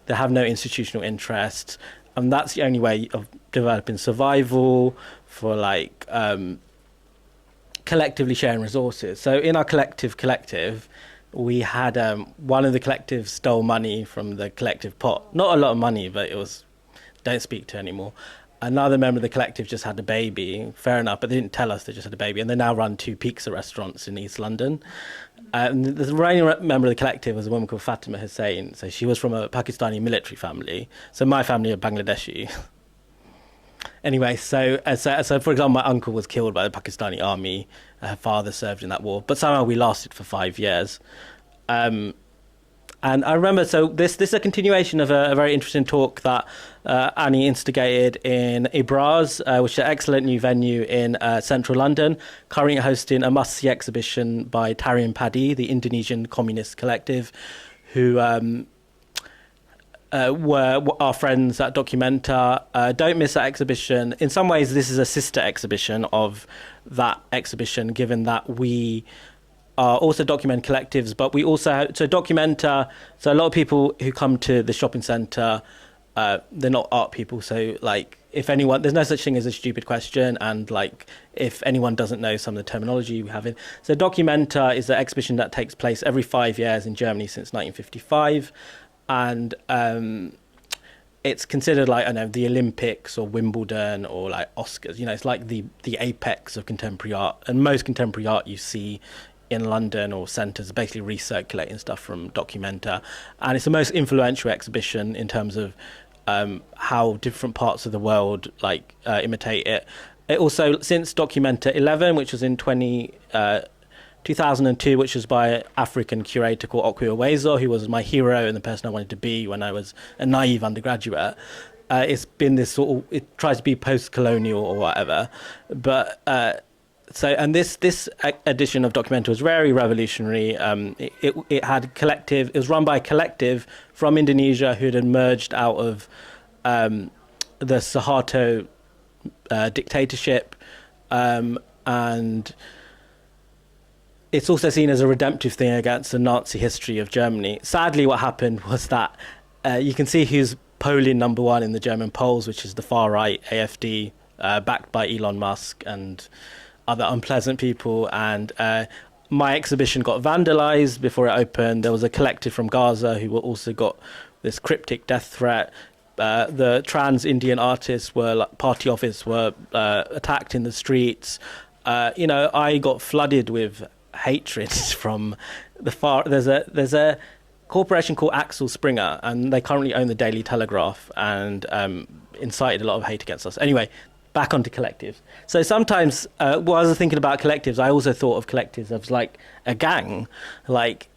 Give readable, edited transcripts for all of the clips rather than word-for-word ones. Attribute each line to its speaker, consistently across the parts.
Speaker 1: They have no institutional interests. And that's the only way of developing survival for like collectively sharing resources. So in our collective, we had one of the collectives stole money from the collective pot. Not a lot of money, but it was don't speak to anymore. Another member of the collective just had a baby. Fair enough, but they didn't tell us they just had a baby. And they now run 2 pizza restaurants in East London. And the reigning member of the collective was a woman called Fatima Hussain. So she was from a Pakistani military family. So my family are Bangladeshi. Anyway, so for example, my uncle was killed by the Pakistani army. Her father served in that war. But somehow we lasted for 5 years. And I remember, so this is a continuation of a very interesting talk that Annie instigated in Ibraz, which is an excellent new venue in central London, currently hosting a must-see exhibition by Tarian Padi, the Indonesian communist collective, who were our friends at Documenta. Don't miss that exhibition. In some ways, this is a sister exhibition of that exhibition, given that we also document collectives, but we also Documenta. So a lot of people who come to the shopping centre, they're not art people. So like, if anyone, there's no such thing as a stupid question, and like, if anyone doesn't know some of the terminology we have in. So Documenta is an exhibition that takes place every 5 years in Germany since 1955, and it's considered like, I don't know, the Olympics or Wimbledon or like Oscars. You know, it's like the apex of contemporary art, and most contemporary art you see in London or centres, basically recirculating stuff from Documenta. And it's the most influential exhibition in terms of how different parts of the world like imitate it. It also, since Documenta 11, which was in 2002, which was by an African curator called Okwe Owezo, who was my hero and the person I wanted to be when I was a naive undergraduate. It's been this sort of, it tries to be post-colonial or whatever, but this edition of Documenta was very revolutionary. It had collective. It was run by a collective from Indonesia who had emerged out of the Suharto dictatorship, and it's also seen as a redemptive thing against the Nazi history of Germany. Sadly, what happened was that you can see who's polling number 1 in the German polls, which is the far right AfD, backed by Elon Musk and other unpleasant people, and my exhibition got vandalized before it opened. There was a collective from Gaza who also got this cryptic death threat. The trans Indian artists party office were attacked in the streets. I got flooded with hatred from the far. There's a corporation called Axel Springer, and they currently own the Daily Telegraph, and incited a lot of hate against us. Anyway, back onto collectives. So sometimes, while I was thinking about collectives, I also thought of collectives as like a gang, like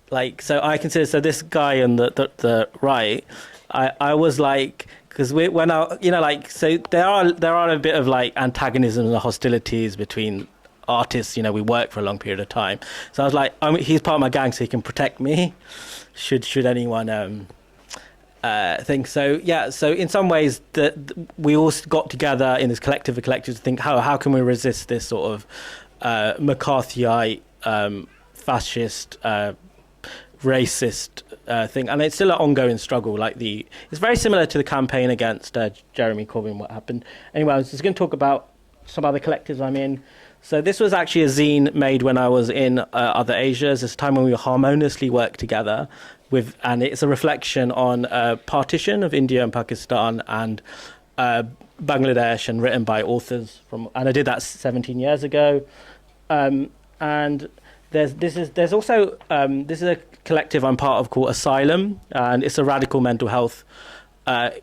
Speaker 1: so I consider, so this guy on the right, I was like, because so there are a bit of like antagonism and hostilities between artists. You know, we work for a long period of time, so I was like, he's part of my gang, so he can protect me should anyone thing. So yeah, so in some ways we all got together in this collective of collectives to think how can we resist this sort of McCarthyite, fascist, racist thing. And it's still an ongoing struggle. It's very similar to the campaign against Jeremy Corbyn, what happened. Anyway, I was just going to talk about some other collectives I'm in. So this was actually a zine made when I was in other Asias. It's a time when we harmoniously worked together and it's a reflection on partition of India and Pakistan and Bangladesh, and written by authors and I did that 17 years ago. And this is a collective I'm part of called Asylum, and it's a radical mental health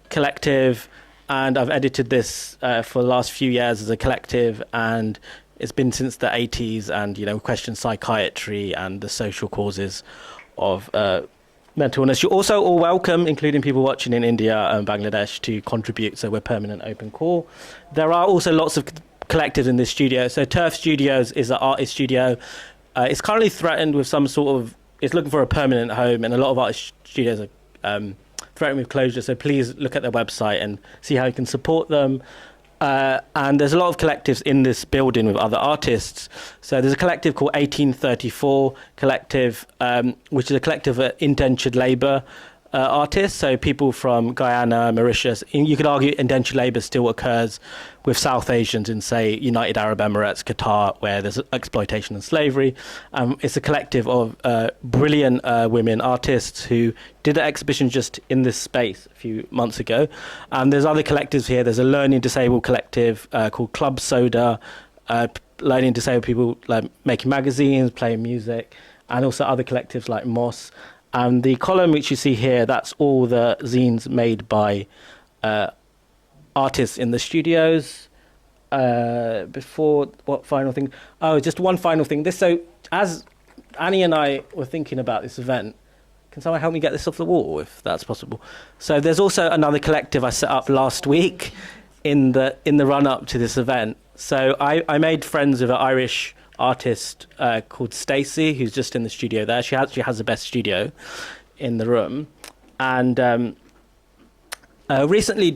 Speaker 1: collective, and I've edited this for the last few years as a collective, and it's been since the 80s, and we question psychiatry and the social causes of mental illness. You're also all welcome, including people watching in India and Bangladesh, to contribute, so we're permanent open call. There are also lots of collectives in this studio. So Turf Studios is an artist studio. It's currently threatened with it's looking for a permanent home, and a lot of artist studios are threatened with closure, so please look at their website and see how you can support them. And there's a lot of collectives in this building with other artists. So there's a collective called 1834 Collective, which is a collective of indentured labour artists, so people from Guyana, Mauritius. You could argue indentured labour still occurs with South Asians in, say, United Arab Emirates, Qatar, where there's exploitation and slavery. It's a collective of brilliant women artists who did an exhibition just in this space a few months ago. There's other collectives here. There's a learning disabled collective called Club Soda, learning disabled people like making magazines, playing music, and also other collectives like Moss. And the column which you see here, that's all the zines made by artists in the studios. Before, what final thing? Oh, just one final thing. So as Annie and I were thinking about this event, can someone help me get this off the wall, if that's possible? So there's also another collective I set up last week in the run-up to this event. So I made friends with an Irish artist called Stacey, who's just in the studio there. She has the best studio in the room. And recently,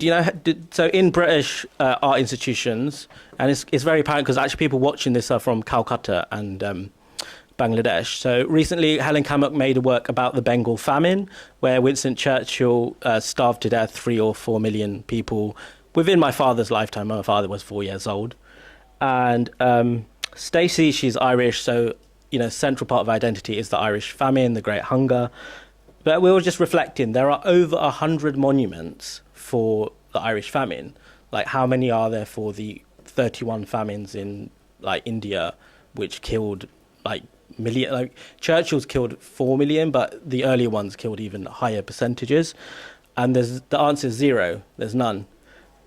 Speaker 1: so in British art institutions, and it's very apparent because actually people watching this are from Calcutta and Bangladesh. So recently, Helen Kamak made a work about the Bengal famine, where Winston Churchill starved to death 3 or 4 million people within my father's lifetime. My father was 4 years old. And Stacey, she's Irish, so, central part of her identity is the Irish famine, the Great Hunger. But we were just reflecting, there are over 100 monuments for the Irish famine. Like, how many are there for the 31 famines in, like, India, which killed, like, million? Like, Churchill's killed 4 million, but the earlier ones killed even higher percentages. And the answer is 0. There's none.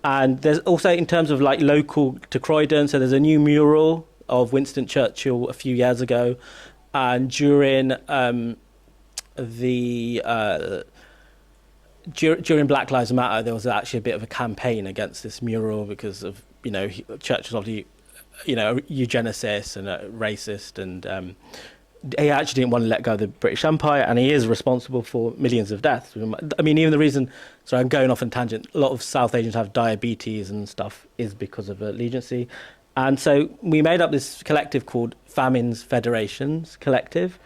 Speaker 1: And there's also, in terms of, like, local to Croydon, so there's a new mural of Winston Churchill a few years ago, and during during Black Lives Matter, there was actually a bit of a campaign against this mural because of Churchill's obviously eugenicist and racist, and he actually didn't want to let go of the British Empire, and he is responsible for millions of deaths. I mean, even the reason, sorry, I'm going off on tangent, a lot of South Asians have diabetes and stuff is because of allegiancy. And so we made up this collective called Famines Federations Collective,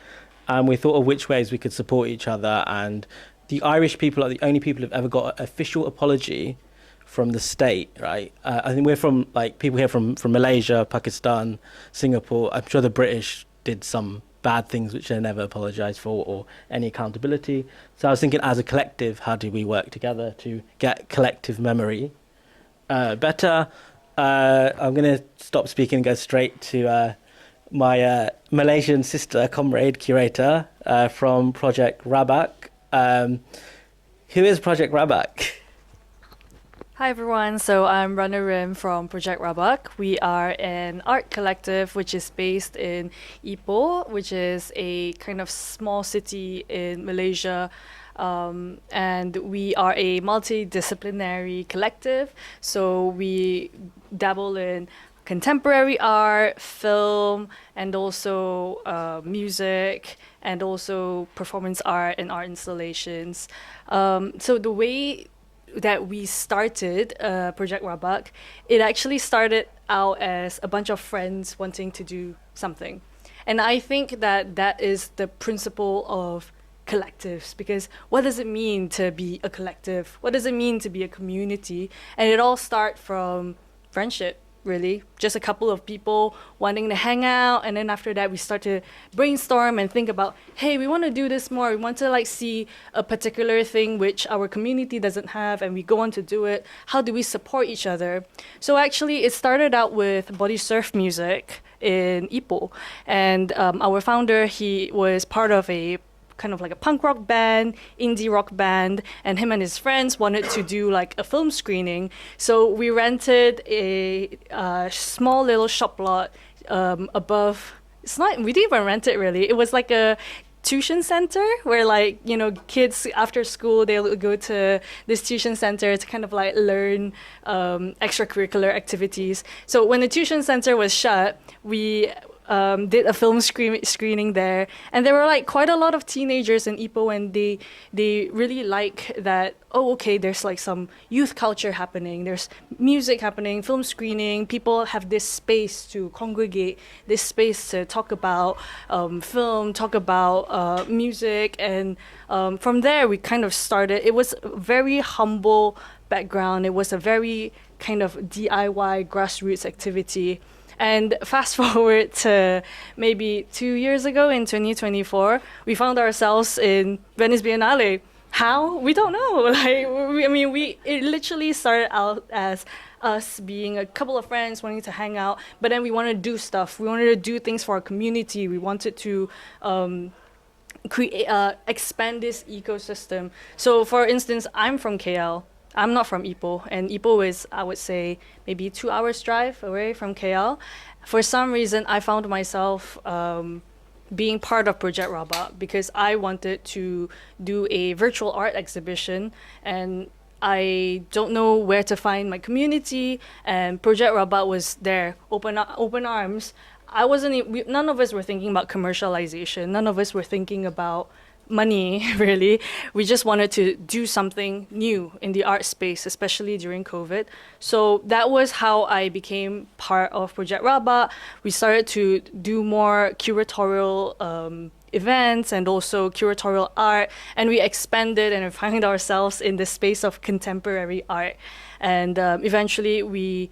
Speaker 1: and we thought of which ways we could support each other. And the Irish people are the only people who've ever got an official apology from the state, right? I think we're from, like, people here from Malaysia, Pakistan, Singapore. I'm sure the British did some bad things which they never apologised for, or any accountability. So I was thinking, as a collective, how do we work together to get collective memory better? I'm going to stop speaking and go straight to my Malaysian sister, comrade, curator from Projek Rabak. Who is Projek Rabak?
Speaker 2: Hi everyone, so I'm Rana Rim from Projek Rabak. We are an art collective which is based in Ipoh, which is a kind of small city in Malaysia. And we are a multidisciplinary collective, so we dabble in contemporary art, film, and also music, and also performance art and art installations. So the way that we started Projek Rabak, it actually started out as a bunch of friends wanting to do something. And I think that that is the principle of collectives, because what does it mean to be a collective? What does it mean to be a community? And it all starts from friendship, really. Just a couple of people wanting to hang out, and then after that we start to brainstorm and think about, hey, we want to do this more. We want to like see a particular thing which our community doesn't have, and we go on to do it. How do we support each other? So actually it started out with body surf music in Ipoh, and our founder, he was part of a kind of like a punk rock band, indie rock band, and him and his friends wanted to do like a film screening. So we rented a small little shop lot above. We didn't even rent it really. It was like a tuition center where, like, you know, kids after school, they'll go to this tuition center to kind of like learn extracurricular activities. So when the tuition center was shut, we did a film screening there, and there were like quite a lot of teenagers in Ipoh, and they really like that. Oh, okay, there's like some youth culture happening. There's music happening, film screening. People have this space to congregate, this space to talk about film, talk about music, and from there we kind of started. It was a very humble background. It was a very kind of DIY grassroots activity. And fast forward to maybe 2 years ago in 2024, we found ourselves in Venice Biennale. How? We don't know. It literally started out as us being a couple of friends wanting to hang out, but then we wanted to do stuff. We wanted to do things for our community. We wanted to expand this ecosystem. So, for instance, I'm from KL. I'm not from Ipoh, and Ipoh is, I would say, maybe 2 hours drive away from KL. For some reason, I found myself being part of Projek Rabak because I wanted to do a virtual art exhibition, and I don't know where to find my community, and Projek Rabak was there, open arms. None of us were thinking about commercialization. None of us were thinking about money, really. We just wanted to do something new in the art space, especially during COVID. So that was how I became part of Projek Rabak. We started to do more curatorial events and also curatorial art, and we expanded and found ourselves in the space of contemporary art. And eventually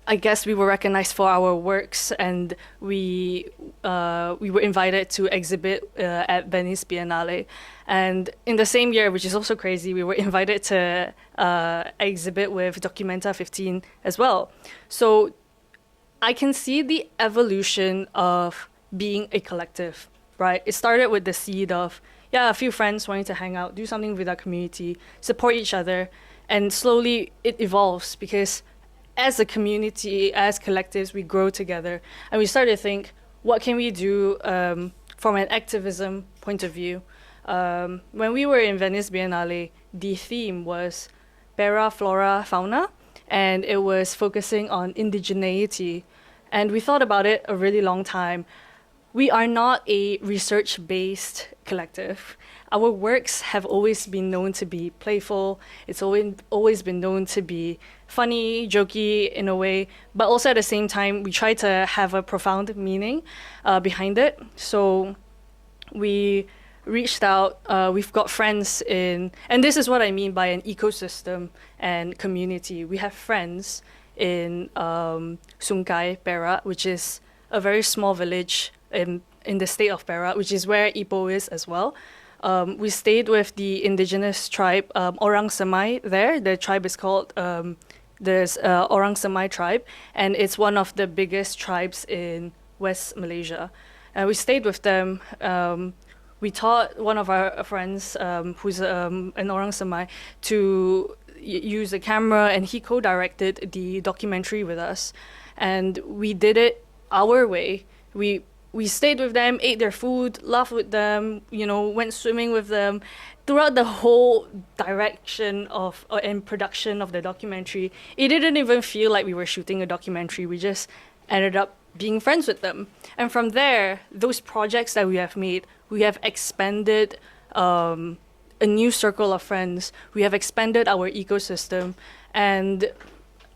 Speaker 2: I guess we were recognized for our works, and we were invited to exhibit at Venice Biennale. And in the same year, which is also crazy, we were invited to exhibit with Documenta 15 as well. So I can see the evolution of being a collective, right? It started with the seed of, a few friends wanting to hang out, do something with our community, support each other, and slowly it evolves because as a community, as collectives, we grow together, and we start to think, what can we do from an activism point of view? When we were in Venice Biennale, the theme was Pera, Flora, Fauna, and it was focusing on indigeneity. And we thought about it a really long time. We are not a research-based collective. Our works have always been known to be playful. It's always been known to be funny, jokey in a way, but also at the same time, we try to have a profound meaning behind it. So we reached out, we've got friends and this is what I mean by an ecosystem and community. We have friends in Sungai, Perak, which is a very small village in the state of Perak, which is where Ipoh is as well. We stayed with the indigenous tribe, Orang Semai there. The tribe is called Orang Semai tribe, and it's one of the biggest tribes in West Malaysia. We stayed with them. We taught one of our friends, who's an Orang Semai, to use a camera, and he co-directed the documentary with us. And we did it our way. We stayed with them, ate their food, laughed with them, went swimming with them. Throughout the whole direction of and production of the documentary, it didn't even feel like we were shooting a documentary. We just ended up being friends with them. And from there, those projects that we have made, we have expanded a new circle of friends. We have expanded our ecosystem. And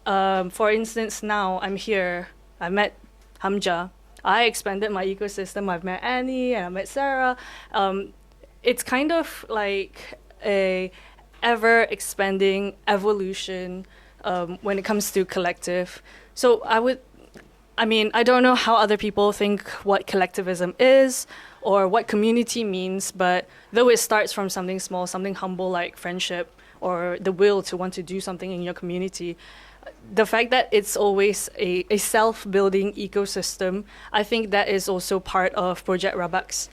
Speaker 2: for instance, now I'm here. I met Hamja. I expanded my ecosystem. I've met Annie and I met Sarah. It's kind of like a ever-expanding evolution when it comes to collective. So I don't know how other people think what collectivism is or what community means, but though it starts from something small, something humble like friendship or the will to want to do something in your community, the fact that it's always a self-building ecosystem, I think that is also part of Projek Rabak's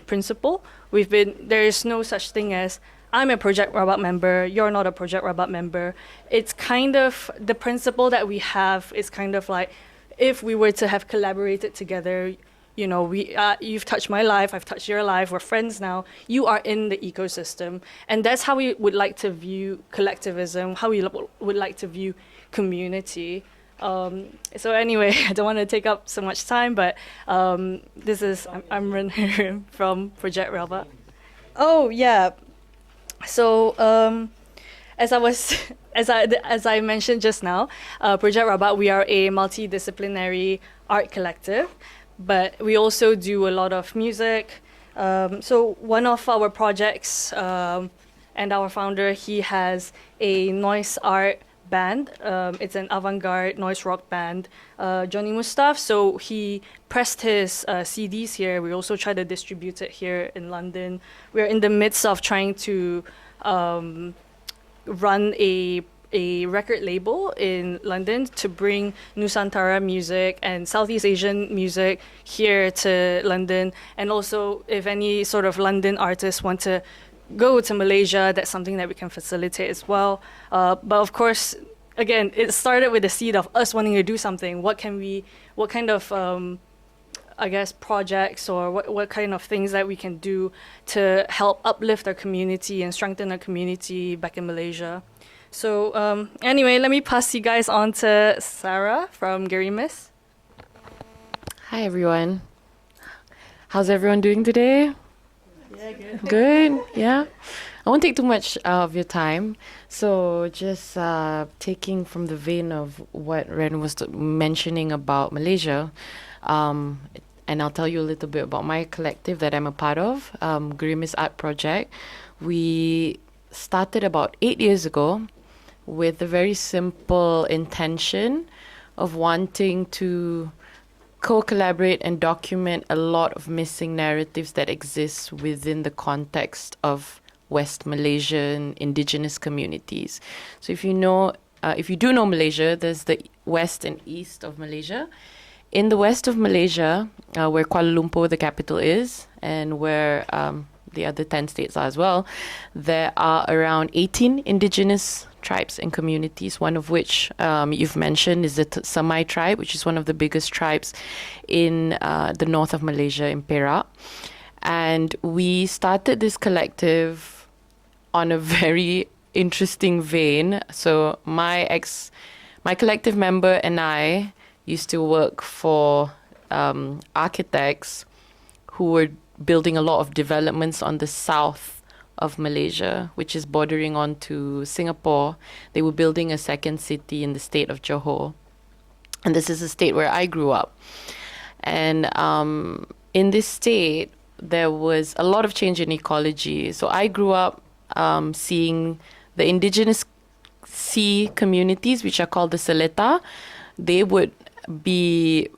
Speaker 2: principle. There is no such thing as, I'm a Projek Rabak member, you're not a Projek Rabak member. It's kind of, the principle that we have is kind of like, if we were to have collaborated together, you've touched my life, I've touched your life, we're friends now, you are in the ecosystem. And that's how we would like to view collectivism, how we would like to view community. So anyway, I don't want to take up so much time, but I'm Ren from Projek Rabak. Oh yeah. So as I was as I mentioned just now, Projek Rabak, we are a multidisciplinary art collective, but we also do a lot of music. So one of our projects, and our founder, he has a noise art band. It's an avant-garde noise rock band, Johnny Mustaf. So he pressed his CDs here. We also try to distribute it here in London. We're in the midst of trying to run a record label in London to bring Nusantara music and Southeast Asian music here to London. And also, if any sort of London artists want to go to Malaysia, that's something that we can facilitate as well. But of course, again, it started with the seed of us wanting to do something. What kind of, I guess, projects or what kind of things that we can do to help uplift our community and strengthen our community back in Malaysia. So anyway, let me pass you guys on to Sarah from Gerimis.
Speaker 3: Hi, everyone. How's everyone doing today?
Speaker 2: Yeah, good.
Speaker 3: Good, yeah. I won't take too much of your time. So just taking from the vein of what Ren was mentioning about Malaysia, and I'll tell you a little bit about my collective that I'm a part of, Gerimis Art Project. We started about 8 years ago with a very simple intention of wanting to co-collaborate and document a lot of missing narratives that exist within the context of West Malaysian indigenous communities. So if you do know Malaysia, there's the west and east of Malaysia. In the west of Malaysia, where Kuala Lumpur, the capital, is, and where the other 10 states are as well, there are around 18 indigenous tribes and communities, one of which you've mentioned is the Samai tribe, which is one of the biggest tribes in the north of Malaysia, in Perak. And we started this collective on a very interesting vein. So my collective member and I used to work for architects who were building a lot of developments on the south of Malaysia, which is bordering on to Singapore. They were building a second city in the state of Johor. And this is a state where I grew up. And in this state, there was a lot of change in ecology. So I grew up seeing the indigenous sea communities, which are called the Seletar. They would be,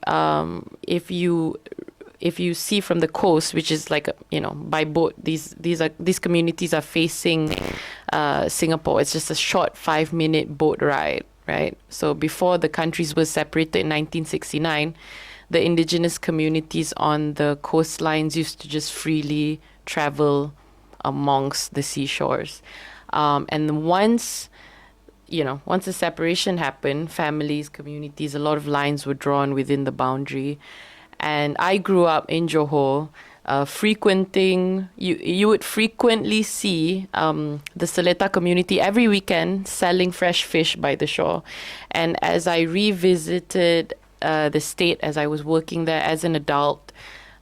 Speaker 3: if you see from the coast, which is like, by boat, these communities are facing Singapore. It's just a short 5-minute boat ride, right? So before the countries were separated in 1969, the indigenous communities on the coastlines used to just freely travel amongst the seashores. And once the separation happened, families, communities, a lot of lines were drawn within the boundary. And I grew up in Johor, frequenting, you would frequently see the Seletar community every weekend selling fresh fish by the shore. And as I revisited the state, as I was working there as an adult,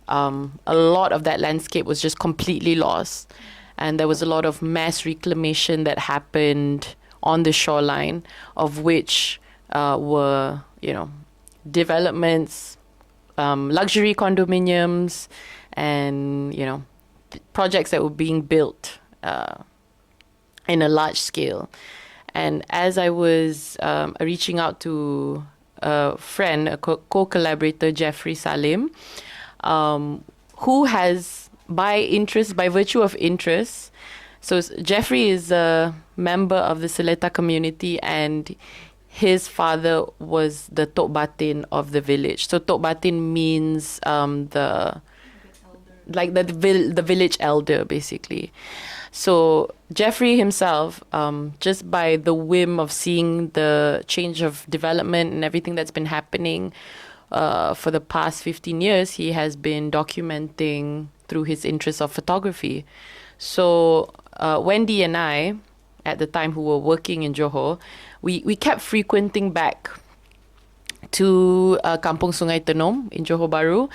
Speaker 3: a lot of that landscape was just completely lost. And there was a lot of mass reclamation that happened on the shoreline, of which were, developments, luxury condominiums, and, projects that were being built in a large scale. And as I was reaching out to a friend, a co-collaborator, Jeffrey Salim, who has, by virtue of interest, so Jeffrey is a member of the Seletar community, and his father was the Tok Batin of the village. So Tok Batin means the village elder, basically. So Jeffrey himself, just by the whim of seeing the change of development and everything that's been happening for the past 15 years, he has been documenting through his interest of photography. So Wendy and I, at the time, who were working in Johor, we kept frequenting back to Kampung Sungai Tenom in Johor Bahru.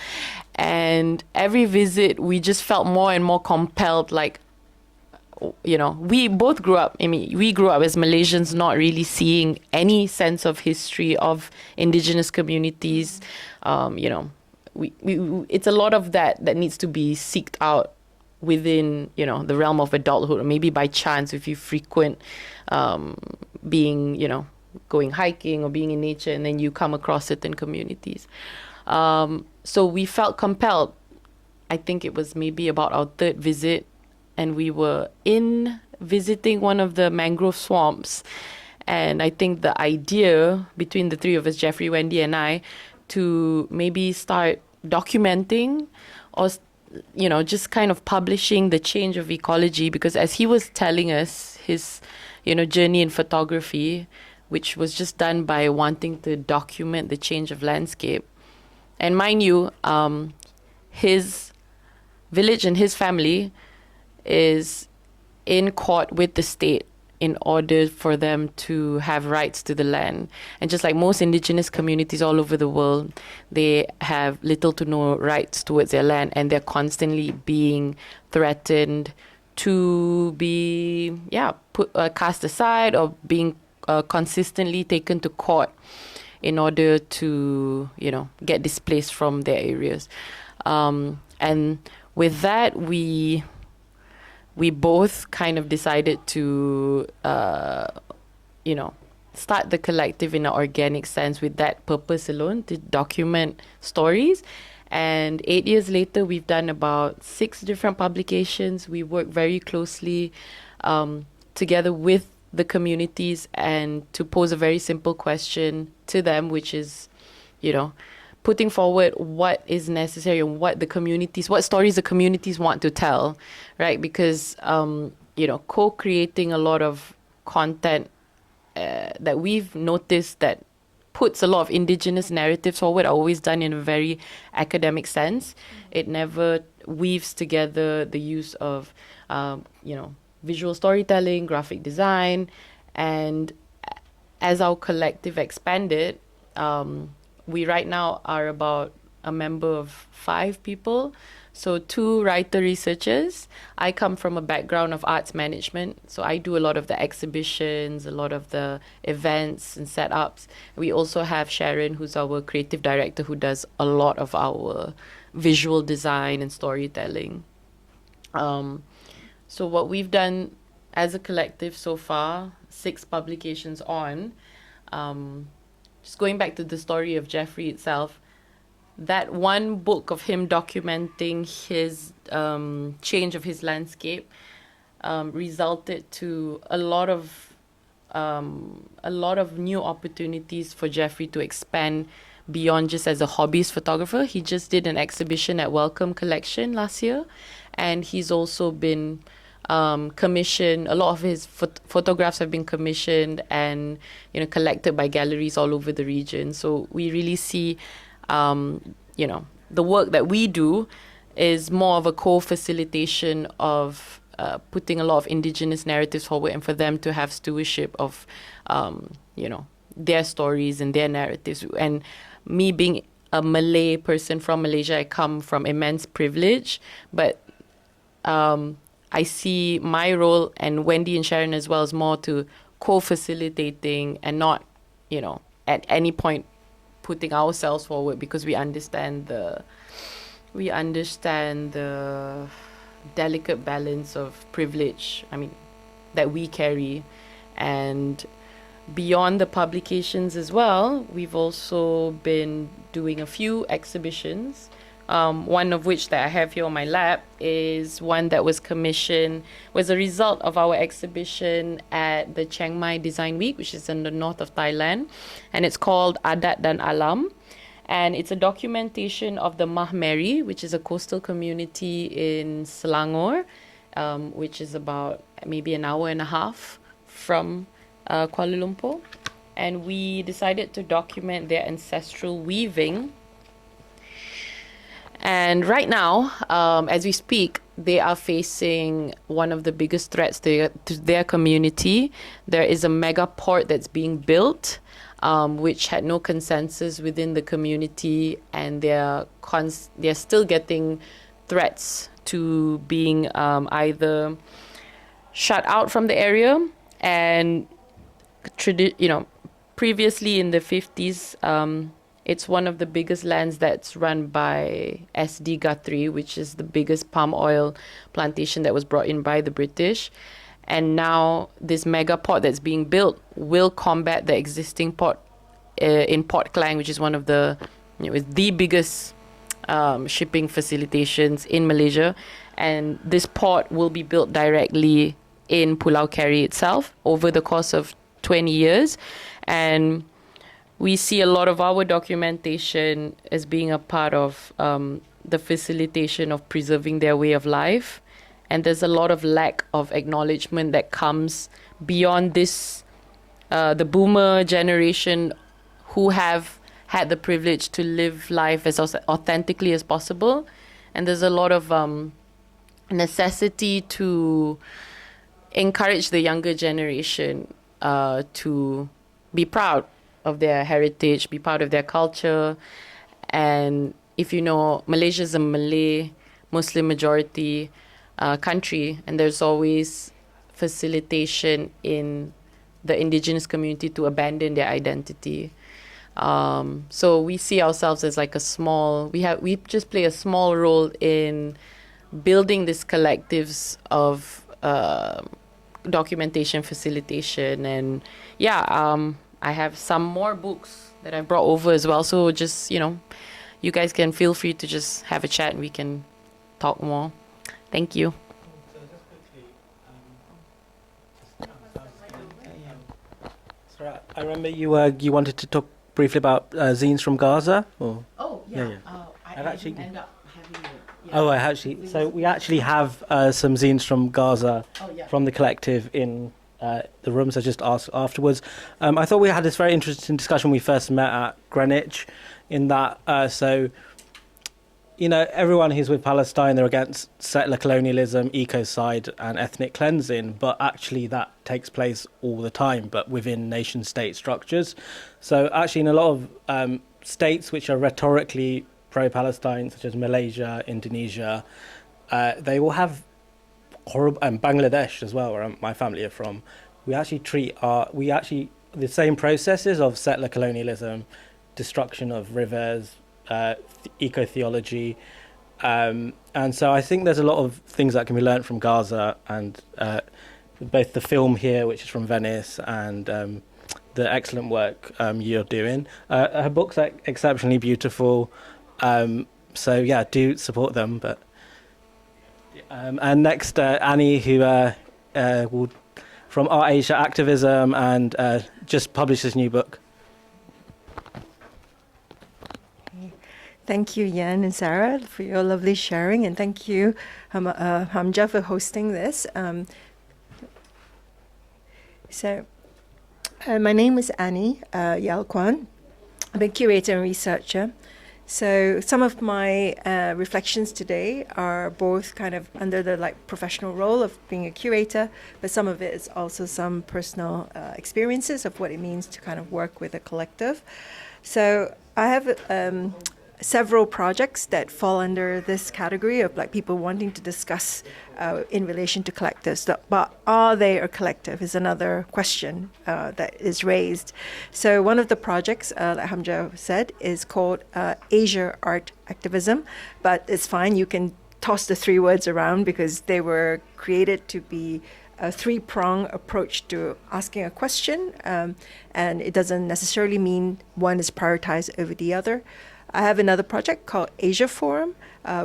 Speaker 3: And every visit, we just felt more and more compelled, like, you know, we both grew up, I mean, we grew up as Malaysians not really seeing any sense of history of indigenous communities. You know, we it's a lot of that needs to be seeked out within, you know, the realm of adulthood, or maybe by chance if you frequent being, you know, going hiking or being in nature, and then you come across certain communities. So we felt compelled. I think it was maybe about our third visit, and we were visiting one of the mangrove swamps. And I think the idea between the three of us, Jeffrey, Wendy, and I, to maybe start documenting or, you know, just kind of publishing the change of ecology, because as he was telling us his, you know, journey in photography, which was just done by wanting to document the change of landscape. And mind you, his village and his family is in court with the state in order for them to have rights to the land. And just like most indigenous communities all over the world, they have little to no rights towards their land, and they're constantly being threatened to be, cast aside, or being consistently taken to court in order to, you know, get displaced from their areas. And with that, we both kind of decided to, you know, start the collective in an organic sense with that purpose alone, to document stories. And 8 years later, we've done about 6 different publications. We work very closely together with the communities, and to pose a very simple question to them, which is, you know, putting forward what is necessary and what stories the communities want to tell, right? Because, you know, co-creating a lot of content that we've noticed that puts a lot of indigenous narratives forward are always done in a very academic sense. It never weaves together the use of, you know, visual storytelling, graphic design. And as our collective expanded, we right now are about a member of 5 people. So 2 writer researchers. I come from a background of arts management. So I do a lot of the exhibitions, a lot of the events and setups. We also have Sharon, who's our creative director, who does a lot of our visual design and storytelling. So what we've done as a collective so far, 6 publications on, just going back to the story of Jeffrey itself, that one book of him documenting his change of his landscape resulted to a lot of new opportunities for Jeffrey to expand beyond just as a hobbyist photographer. He just did an exhibition at Welcome Collection last year, and he's also been commissioned. A lot of his photographs have been commissioned and, you know, collected by galleries all over the region. So we really see, you know, the work that we do is more of a co-facilitation of putting a lot of indigenous narratives forward, and for them to have stewardship of, you know, their stories and their narratives. And me being a Malay person from Malaysia, I come from immense privilege, but I see my role, and Wendy and Sharon as well, as more to co-facilitating and not, you know, at any point putting ourselves forward, because we understand the delicate balance of privilege, I mean, that we carry. And beyond the publications as well, we've also been doing a few exhibitions. One of which that I have here on my lap is one that was a result of our exhibition at the Chiang Mai Design Week, which is in the north of Thailand. And it's called Adat dan Alam. And it's a documentation of the Mahmeri, which is a coastal community in Selangor, which is about maybe an hour and a half from Kuala Lumpur. And we decided to document their ancestral weaving. And right now, as we speak, they are facing one of the biggest threats to their community. There is a mega port that's being built which had no consensus within the community, and they're still getting threats to being either shut out from the area. And previously in the 50s, it's one of the biggest lands that's run by SD Guthrie, which is the biggest palm oil plantation that was brought in by the British. And now this mega port that's being built will combat the existing port in Port Klang, which is one of the biggest shipping facilitations in Malaysia. And this port will be built directly in Pulau Keri itself over the course of 20 years. And we see a lot of our documentation as being a part of the facilitation of preserving their way of life. And there's a lot of lack of acknowledgement that comes beyond this, the boomer generation who have had the privilege to live life as authentically as possible. And there's a lot of necessity to encourage the younger generation to be proud of their heritage, be proud of their culture. And if you know, Malaysia is a Malay Muslim majority country, and there's always facilitation in the indigenous community to abandon their identity. So we see ourselves as like we just play a small role in building these collectives of documentation facilitation. And I have some more books that I brought over as well. So just, you guys can feel free to just have a chat and we can talk more. Thank you.
Speaker 1: So just quickly, I remember you wanted to talk briefly about zines from Gaza. Or?
Speaker 3: Oh, yeah. I
Speaker 1: actually
Speaker 3: end up having it. Yeah.
Speaker 1: Oh, so we actually have some zines from Gaza from the collective in the rooms. I just asked afterwards. I thought we had this very interesting discussion when we first met at Greenwich, in that everyone who's with Palestine, they're against settler colonialism, ecocide and ethnic cleansing, but actually that takes place all the time, but within nation state structures. So actually in a lot of states which are rhetorically pro-Palestine, such as Malaysia, Indonesia, they will have horrible, and Bangladesh as well, where my family are from. We actually treat the same processes of settler colonialism, destruction of rivers, eco-theology, and so I think there's a lot of things that can be learnt from Gaza, and both the film here, which is from Venice, and the excellent work you're doing. Her books are exceptionally beautiful, so yeah, do support them. But and next, Annie, who will from Art Asia Activism, and just published this new book.
Speaker 4: Thank you, Yan and Sarah, for your lovely sharing, and thank you, Hamja, for hosting this. My name is Annie Kwan. I'm a curator and researcher. So some of my reflections today are both kind of under the professional role of being a curator, but some of it is also some personal experiences of what it means to kind of work with a collective. So I have several projects that fall under this category of people wanting to discuss in relation to collectives. But are they a collective is another question that is raised. So one of the projects, like Hamja said, is called Asia Art Activism. But it's fine, you can toss the three words around because they were created to be a three-prong approach to asking a question. And it doesn't necessarily mean one is prioritized over the other. I have another project called Asia Forum,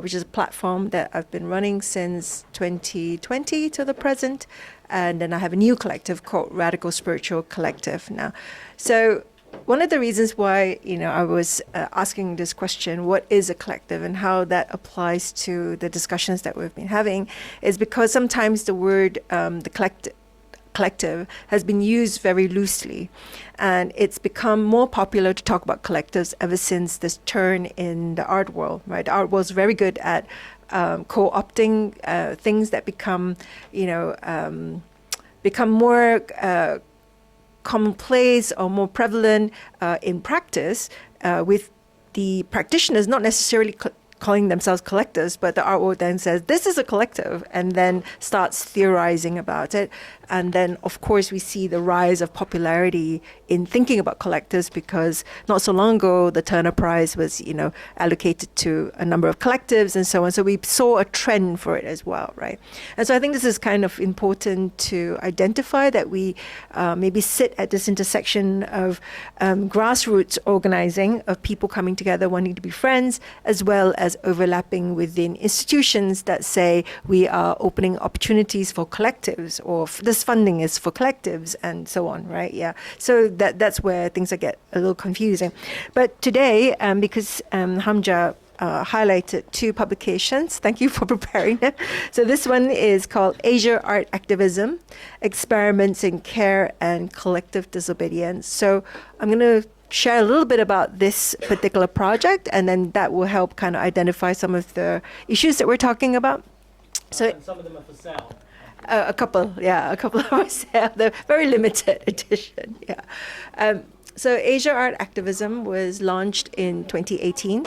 Speaker 4: which is a platform that I've been running since 2020 to the present. And then I have a new collective called Radical Spiritual Collective now. So one of the reasons why, I was asking this question, what is a collective and how that applies to the discussions that we've been having, is because sometimes the word, the collective has been used very loosely, and it's become more popular to talk about collectives ever since this turn in the art world, right? The art world is very good at co-opting things that become more commonplace or more prevalent in practice with the practitioners not necessarily calling themselves collectors, but the artwork then says, this is a collective, and then starts theorizing about it. And then, of course, we see the rise of popularity in thinking about collectors, because not so long ago, the Turner Prize was, allocated to a number of collectives and so on. So we saw a trend for it as well, right? And so I think this is kind of important to identify, that we maybe sit at this intersection of grassroots organizing, of people coming together wanting to be friends, as well as overlapping within institutions that say we are opening opportunities for collectives, or this funding is for collectives, and so on, right? Yeah. So that's where things get a little confusing. But today, because Hamja highlighted two publications. Thank you for preparing them. So this one is called Asia Art Activism, Experiments in Care and Collective Disobedience. So I'm going to share a little bit about this particular project, and then that will help kind of identify some of the issues that we're talking about. So
Speaker 1: and some of them are for sale.
Speaker 4: A couple of us have the very limited edition. Yeah. So Asia Art Activism was launched in 2018.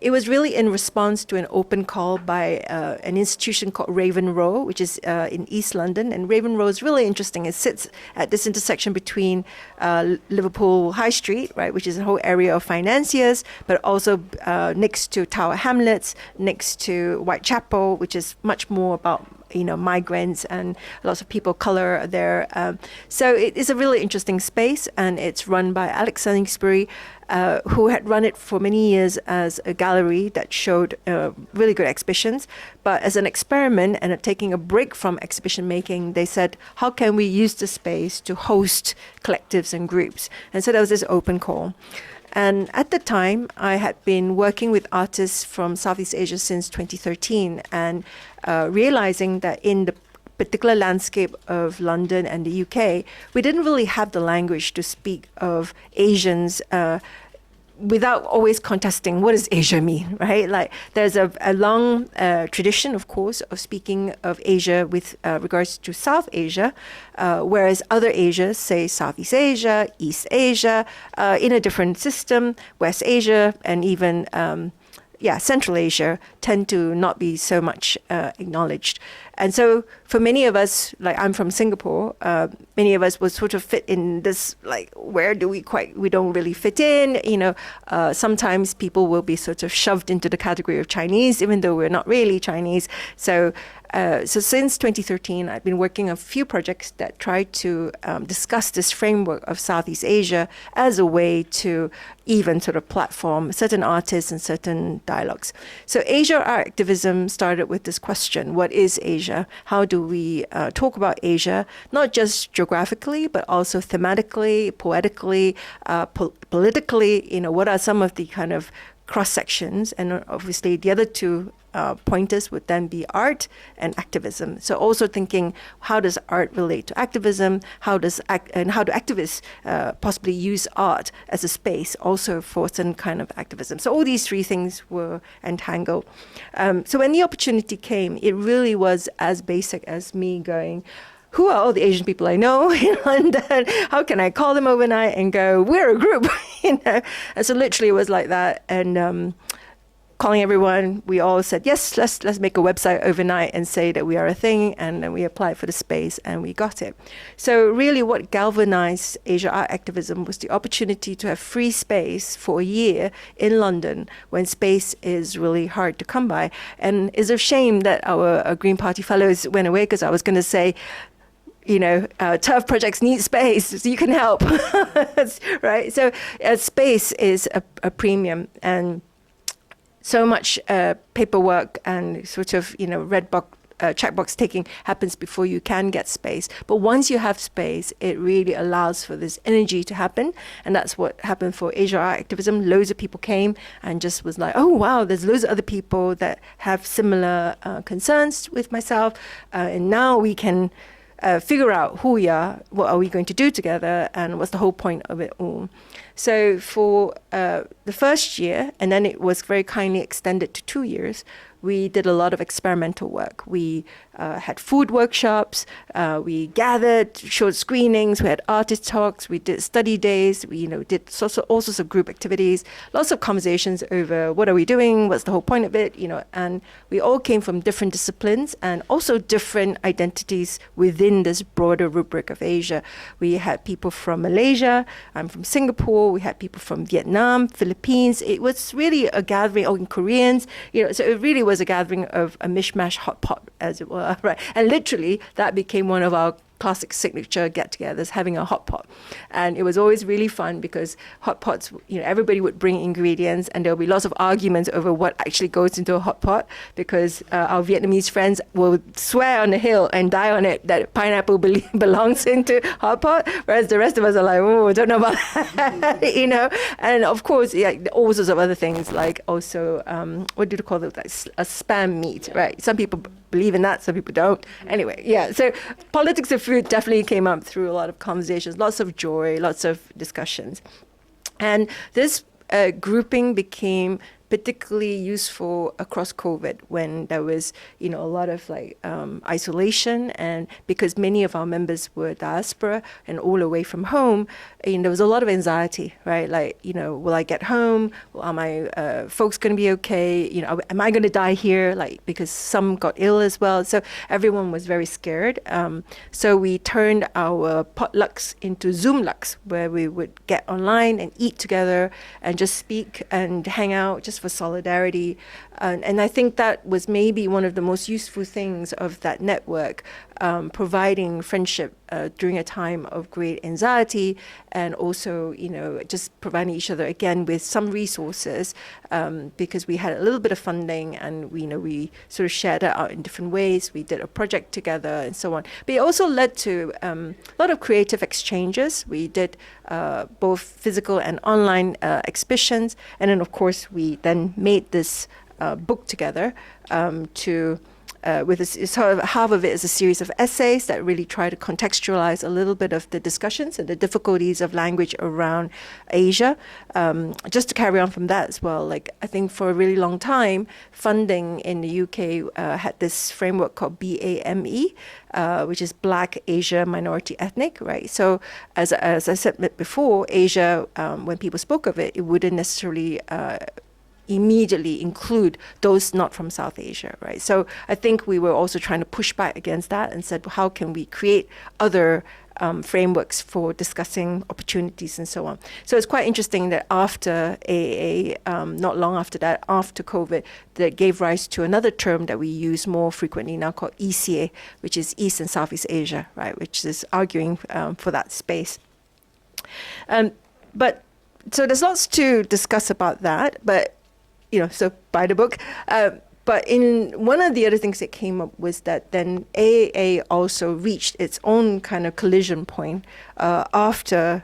Speaker 4: It was really in response to an open call by an institution called Raven Row, which is in East London. And Raven Row is really interesting. It sits at this intersection between Liverpool High Street, right, which is a whole area of financiers, but also next to Tower Hamlets, next to Whitechapel, which is much more about migrants and lots of people of color there. So it is a really interesting space, and it's run by Alex Sainsbury, who had run it for many years as a gallery that showed really good exhibitions. But as an experiment and taking a break from exhibition making, they said, how can we use the space to host collectives and groups? And so there was this open call. And at the time, I had been working with artists from Southeast Asia since 2013, and realizing that in the particular landscape of London and the UK, we didn't really have the language to speak of Asians without always contesting what does Asia mean, right? Like there's a long tradition, of course, of speaking of Asia with regards to South Asia, whereas other Asias, say Southeast Asia, East Asia, in a different system, West Asia, and even Central Asia, tend to not be so much acknowledged. And so for many of us, like I'm from Singapore, many of us would sort of fit in this, like, where do we don't really fit in, sometimes people will be sort of shoved into the category of Chinese, even though we're not really Chinese. So since 2013, I've been working on a few projects that try to discuss this framework of Southeast Asia as a way to even sort of platform certain artists and certain dialogues. So Asia Art Activism started with this question: what is Asia? How do we talk about Asia, not just geographically, but also thematically, poetically, politically? What are some of the kind of cross sections? And obviously the other two pointers would then be art and activism. So also thinking, how does art relate to activism? How do activists possibly use art as a space also for some kind of activism? So all these three things were entangled. So when the opportunity came, it really was as basic as me going, who are all the Asian people I know in London? How can I call them overnight and go, we're a group? And so literally it was like that. And calling everyone, we all said, yes, let's make a website overnight and say that we are a thing. And then we applied for the space and we got it. So really what galvanized Asia Art Activism was the opportunity to have free space for a year in London when space is really hard to come by. And it's a shame that our Green Party fellows went away, because I was going to say, turf projects need space, so you can help, right? So space is a premium, and so much paperwork and sort of, red box, checkbox taking happens before you can get space. But once you have space, it really allows for this energy to happen. And that's what happened for Asia Art Activism. Loads of people came and just was like, oh, wow, there's loads of other people that have similar concerns with myself. And now we can figure out who we are, what are we going to do together, and what's the whole point of it all. So for the first year, and then it was very kindly extended to 2 years, we did a lot of experimental work. We had food workshops, we gathered, showed screenings, we had artist talks, we did study days, we did all sorts of group activities, lots of conversations over what are we doing, what's the whole point of it, and we all came from different disciplines and also different identities within this broader rubric of Asia. We had people from Malaysia, I'm from Singapore, we had people from Vietnam, Philippines. It was really a gathering, Koreans, so it really was a gathering of a mishmash hot pot, as it were, right? And literally, that became one of our classic signature get-togethers, having a hot pot. And it was always really fun because hot pots, everybody would bring ingredients and there'll be lots of arguments over what actually goes into a hot pot because our Vietnamese friends will swear on the hill and die on it that pineapple belongs into hot pot, whereas the rest of us are like, oh, I don't know about that, And of course, all sorts of other things like also, what do you call it, like a spam meat, right? Some people believe in that, some people don't. Anyway, so politics of food definitely came up through a lot of conversations, lots of joy, lots of discussions. And this grouping became particularly useful across COVID when there was, a lot of isolation, and because many of our members were diaspora and all away from home, there was a lot of anxiety, right? Will I get home? Are my folks going to be okay? Am I going to die here? Because some got ill as well. So everyone was very scared. So we turned our potlucks into Zoom lucks, where we would get online and eat together and just speak and hang out just for solidarity. And I think that was maybe one of the most useful things of that network, providing friendship during a time of great anxiety, and also, just providing each other again with some resources, because we had a little bit of funding and we sort of shared it out in different ways. We did a project together and so on. But it also led to a lot of creative exchanges. We did both physical and online exhibitions. And then, of course, we then made this book together with sort of half of it is a series of essays that really try to contextualize a little bit of the discussions and the difficulties of language around Asia. Just to carry on from that as well, I think for a really long time, funding in the UK had this framework called BAME, which is Black, Asia, Minority, Ethnic, right? So as I said before, Asia, when people spoke of it, it wouldn't necessarily immediately include those not from South Asia, right? So I think we were also trying to push back against that and said, well, how can we create other frameworks for discussing opportunities and so on. So it's quite interesting that after not long after that, after COVID, that gave rise to another term that we use more frequently now called ESEA, which is East and Southeast Asia, right? Which is arguing for that space. But so there's lots to discuss about that, but so buy the book. But in one of the other things that came up was that then AAA also reached its own kind of collision point after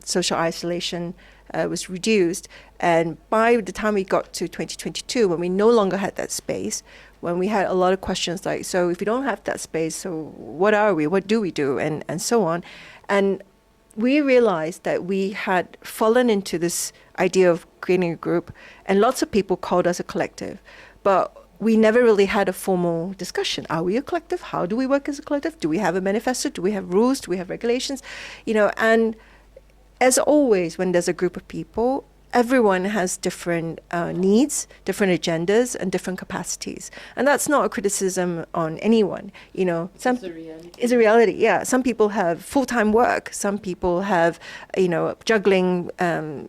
Speaker 4: social isolation was reduced. And by the time we got to 2022, when we no longer had that space, when we had a lot of questions like, so if we don't have that space, so what are we? What do we do? And so on. And we realized that we had fallen into this idea of creating a group, and lots of people called us a collective, but we never really had a formal discussion. Are we a collective? How do we work as a collective? Do we have a manifesto? Do we have rules? Do we have regulations? And as always, when there's a group of people, everyone has different needs, different agendas, and different capacities. And that's not a criticism on anyone. It's a reality. It's a reality, yeah. Some people have full-time work. Some people have, juggling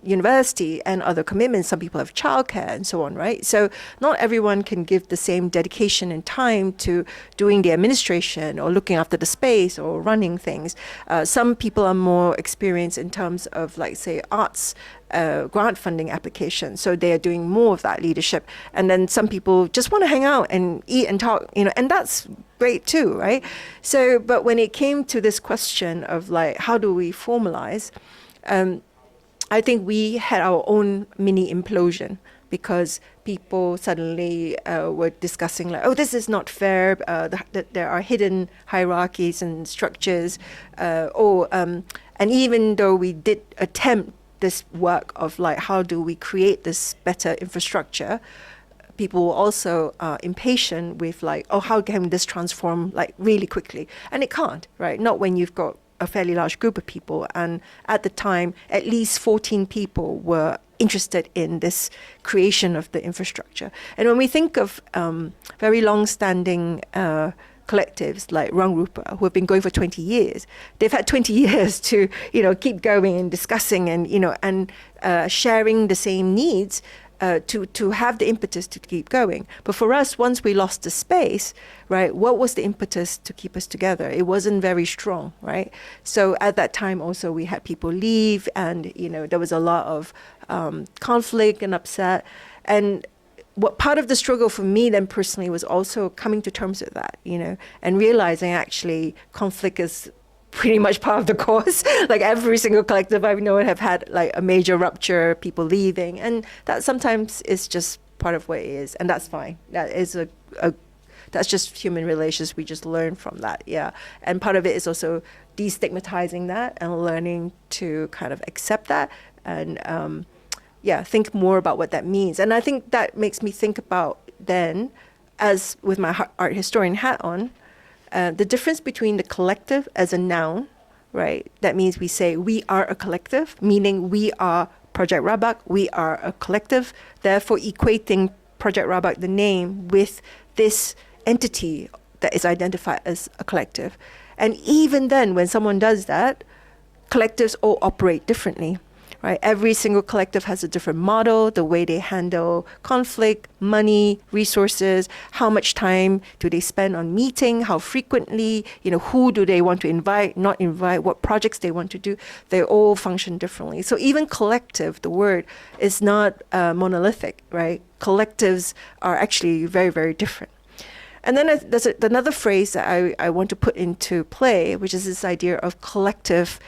Speaker 4: university and other commitments. Some people have childcare and so on, right? So not everyone can give the same dedication and time to doing the administration or looking after the space or running things. Some people are more experienced in terms of, say, arts grant funding application. So they are doing more of that leadership. And then some people just want to hang out and eat and talk, and that's great too, right? So, but when it came to this question of how do we formalize, I think we had our own mini implosion, because people suddenly were discussing this is not fair, that there are hidden hierarchies and structures, and even though we did attempt this work of like, how do we create this better infrastructure, people were also impatient with like, oh, how can this transform like really quickly? And it can't, right? Not when you've got a fairly large group of people. And at the time, at least 14 people were interested in this creation of the infrastructure. And when we think of very long-standing collectives like Rangrupa, who have been going for 20 years, they've had 20 years to, keep going and discussing and, sharing the same needs to have the impetus to keep going. But for us, once we lost the space, right, what was the impetus to keep us together? It wasn't very strong, right? So at that time also we had people leave, and, there was a lot of conflict and upset. And what part of the struggle for me then personally was also coming to terms with that, and realizing actually conflict is pretty much part of the course. Like every single collective I've known have had like a major rupture, people leaving, and that sometimes is just part of what it is, and that's fine. That is that's just human relations. We just learn from that, yeah. And part of it is also destigmatizing that and learning to kind of accept that and think more about what that means. And I think that makes me think about then, as with my art historian hat on, the difference between the collective as a noun, right? That means we say we are a collective, meaning we are Projek Rabak, we are a collective, therefore equating Projek Rabak, the name, with this entity that is identified as a collective. And even then, when someone does that, collectives all operate differently. Right? Every single collective has a different model, the way they handle conflict, money, resources, how much time do they spend on meeting, how frequently, who do they want to invite, not invite, what projects they want to do. They all function differently. So even collective, the word, is not monolithic, right? Collectives are actually very, very different. And then there's another phrase that I want to put into play, which is this idea of collective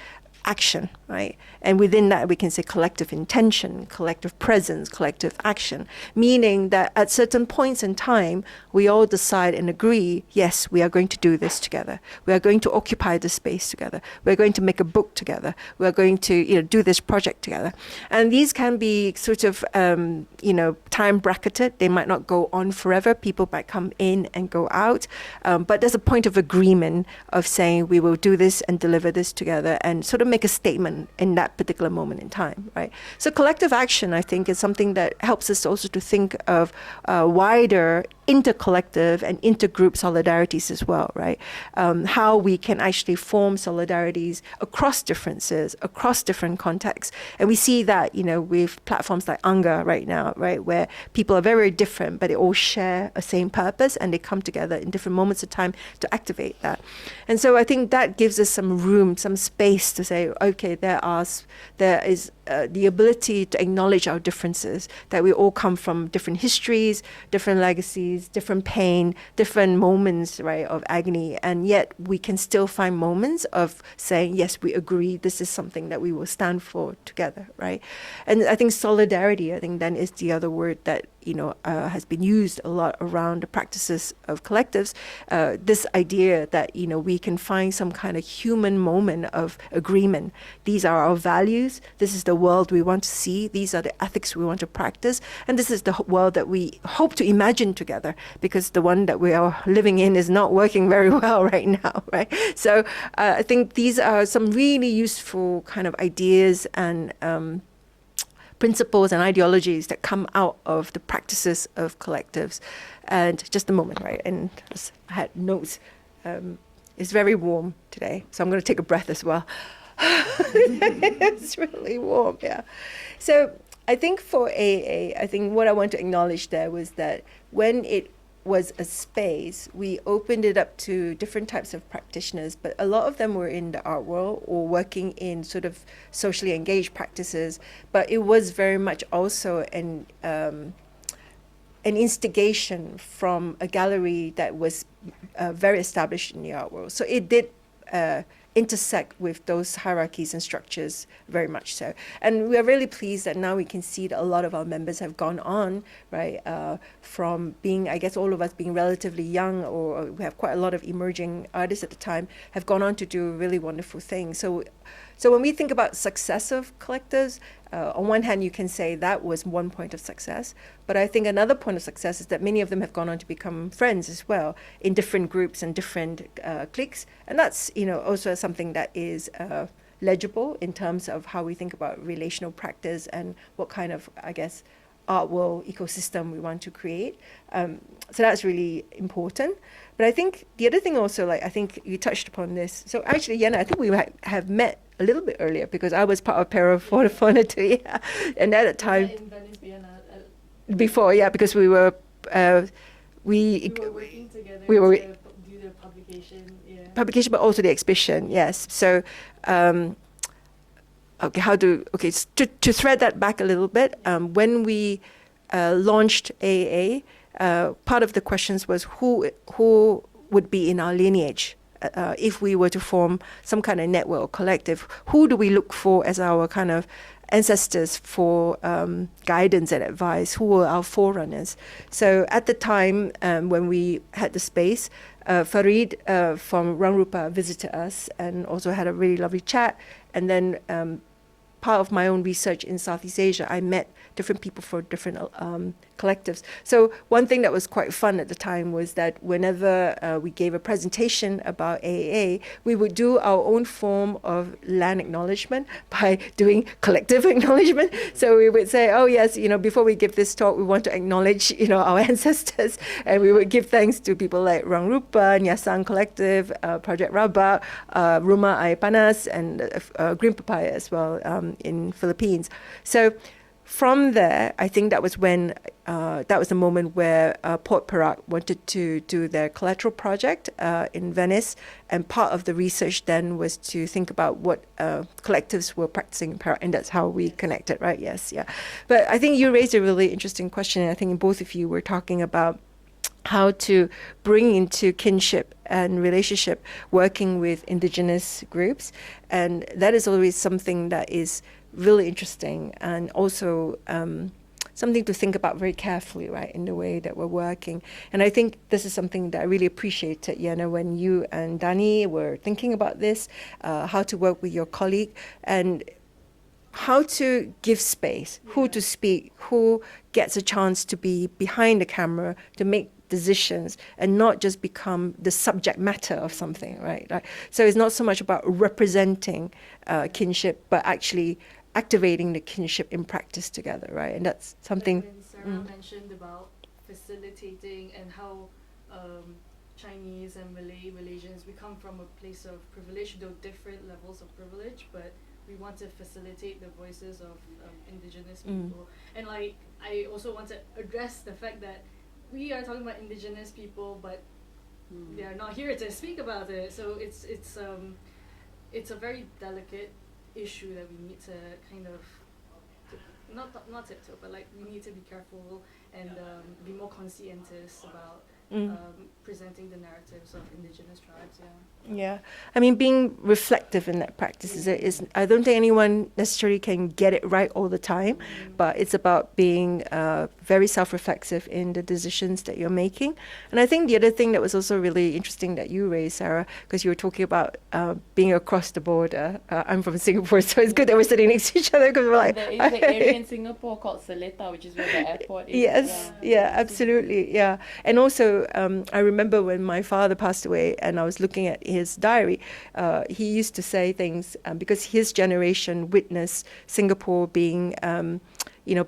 Speaker 4: action, right? And within that, we can say collective intention, collective presence, collective action, meaning that at certain points in time, we all decide and agree, yes, we are going to do this together. We are going to occupy this space together. We're going to make a book together. We're going to, do this project together. And these can be sort of, time bracketed. They might not go on forever. People might come in and go out. But there's a point of agreement of saying we will do this and deliver this together and sort of make a statement in that particular moment in time, right? So collective action, I think, is something that helps us also to think of wider intercollective and intergroup solidarities as well, right? How we can actually form solidarities across differences, across different contexts. And we see that, with platforms like Anga right now, right, where people are very, very different, but they all share a same purpose and they come together in different moments of time to activate that. And so I think that gives us some room, some space to say, okay, there is the ability to acknowledge our differences, that we all come from different histories, different legacies, different pain, different moments, right, of agony, and yet we can still find moments of saying, yes, we agree, this is something that we will stand for together, right? And I think solidarity, then is the other word that, has been used a lot around the practices of collectives, this idea that, we can find some kind of human moment of agreement. These are our values, this is the world we want to see, these are the ethics we want to practice, and this is the world that we hope to imagine together, because the one that we are living in is not working very well right now, right? So I think these are some really useful kind of ideas and principles and ideologies that come out of the practices of collectives. And just a moment, right? And I had notes. It's very warm today, so I'm going to take a breath as well. It's really warm, yeah. So I think for AA, I think what I want to acknowledge there was that when it was a space, we opened it up to different types of practitioners, but a lot of them were in the art world or working in sort of socially engaged practices. But it was very much also an instigation from a gallery that was very established in the art world. So it did intersect with those hierarchies and structures very much so. And we are really pleased that now we can see that a lot of our members have gone on, right, from being, I guess all of us being relatively young, or we have quite a lot of emerging artists at the time, have gone on to do really wonderful things. So when we think about success of collectives, on one hand, you can say that was one point of success, but I think another point of success is that many of them have gone on to become friends as well in different groups and different cliques, and that's also something that is legible in terms of how we think about relational practice and what kind of, I guess, art world ecosystem we want to create. So that's really important. But I think the other thing also, like I think you touched upon this. So actually, Yana, I think we have met a little bit earlier because I was part of Para Fauna too, yeah. And at the time,
Speaker 2: In Venice Biennale,
Speaker 4: before, yeah, because we were
Speaker 2: we were working together
Speaker 4: we were-
Speaker 2: to do the publication. Yeah.
Speaker 4: publication, but also the exhibition, yes. So, to thread that back a little bit, when we launched AAA, part of the questions was who would be in our lineage if we were to form some kind of network or collective. Who do we look for as our kind of ancestors for guidance and advice? Who were our forerunners? So at the time when we had the space, Farid from Rangrupa visited us and also had a really lovely chat. And then part of my own research in Southeast Asia, I met different people for different collectives. So one thing that was quite fun at the time was that whenever we gave a presentation about AAA, we would do our own form of land acknowledgement by doing collective acknowledgement. So we would say, oh yes, before we give this talk, we want to acknowledge, our ancestors, and we would give thanks to people like Rangrupa, Nyasang Collective, Projek Rabak, Rumah Air Panas, and Green Papaya as well in Philippines. So from there, I think that was when, that was the moment where Port Perak wanted to do their collateral project in Venice. And part of the research then was to think about what collectives were practicing in Perak. And that's how we connected, right? Yes, yeah. But I think you raised a really interesting question. And I think both of you were talking about how to bring into kinship and relationship working with indigenous groups. And that is always something that is really interesting and also something to think about very carefully, right, in the way that we're working. And I think this is something that I really appreciated, when you and Dani were thinking about this, how to work with your colleague and how to give space, who to speak, who gets a chance to be behind the camera, to make decisions and not just become the subject matter of something, right? So it's not so much about representing kinship, but actually activating the kinship in practice together, right? And that's something.
Speaker 2: Like when Sarah mentioned about facilitating and how Chinese and Malaysians, we come from a place of privilege, though different levels of privilege, but we want to facilitate the voices of indigenous people. And like, I also want to address the fact that we are talking about indigenous people, but they are not here to speak about it. So it's a very delicate issue that we need to kind of not tiptoe, but like we need to be careful and be more conscientious about presenting the narratives of indigenous tribes.
Speaker 4: Yeah, I mean, being reflective in that practice is I don't think anyone necessarily can get it right all the time, but it's about being very self-reflexive in the decisions that you're making. And I think the other thing that was also really interesting that you raised, Sarah, because you were talking about being across the border. I'm from Singapore, so it's good that we're sitting next to each other because we're like.
Speaker 3: There is an area in Singapore called Seletar, which is where the airport is.
Speaker 4: Yes, yeah, absolutely, yeah. And also, I remember when my father passed away and I was looking at his diary, he used to say things because his generation witnessed Singapore being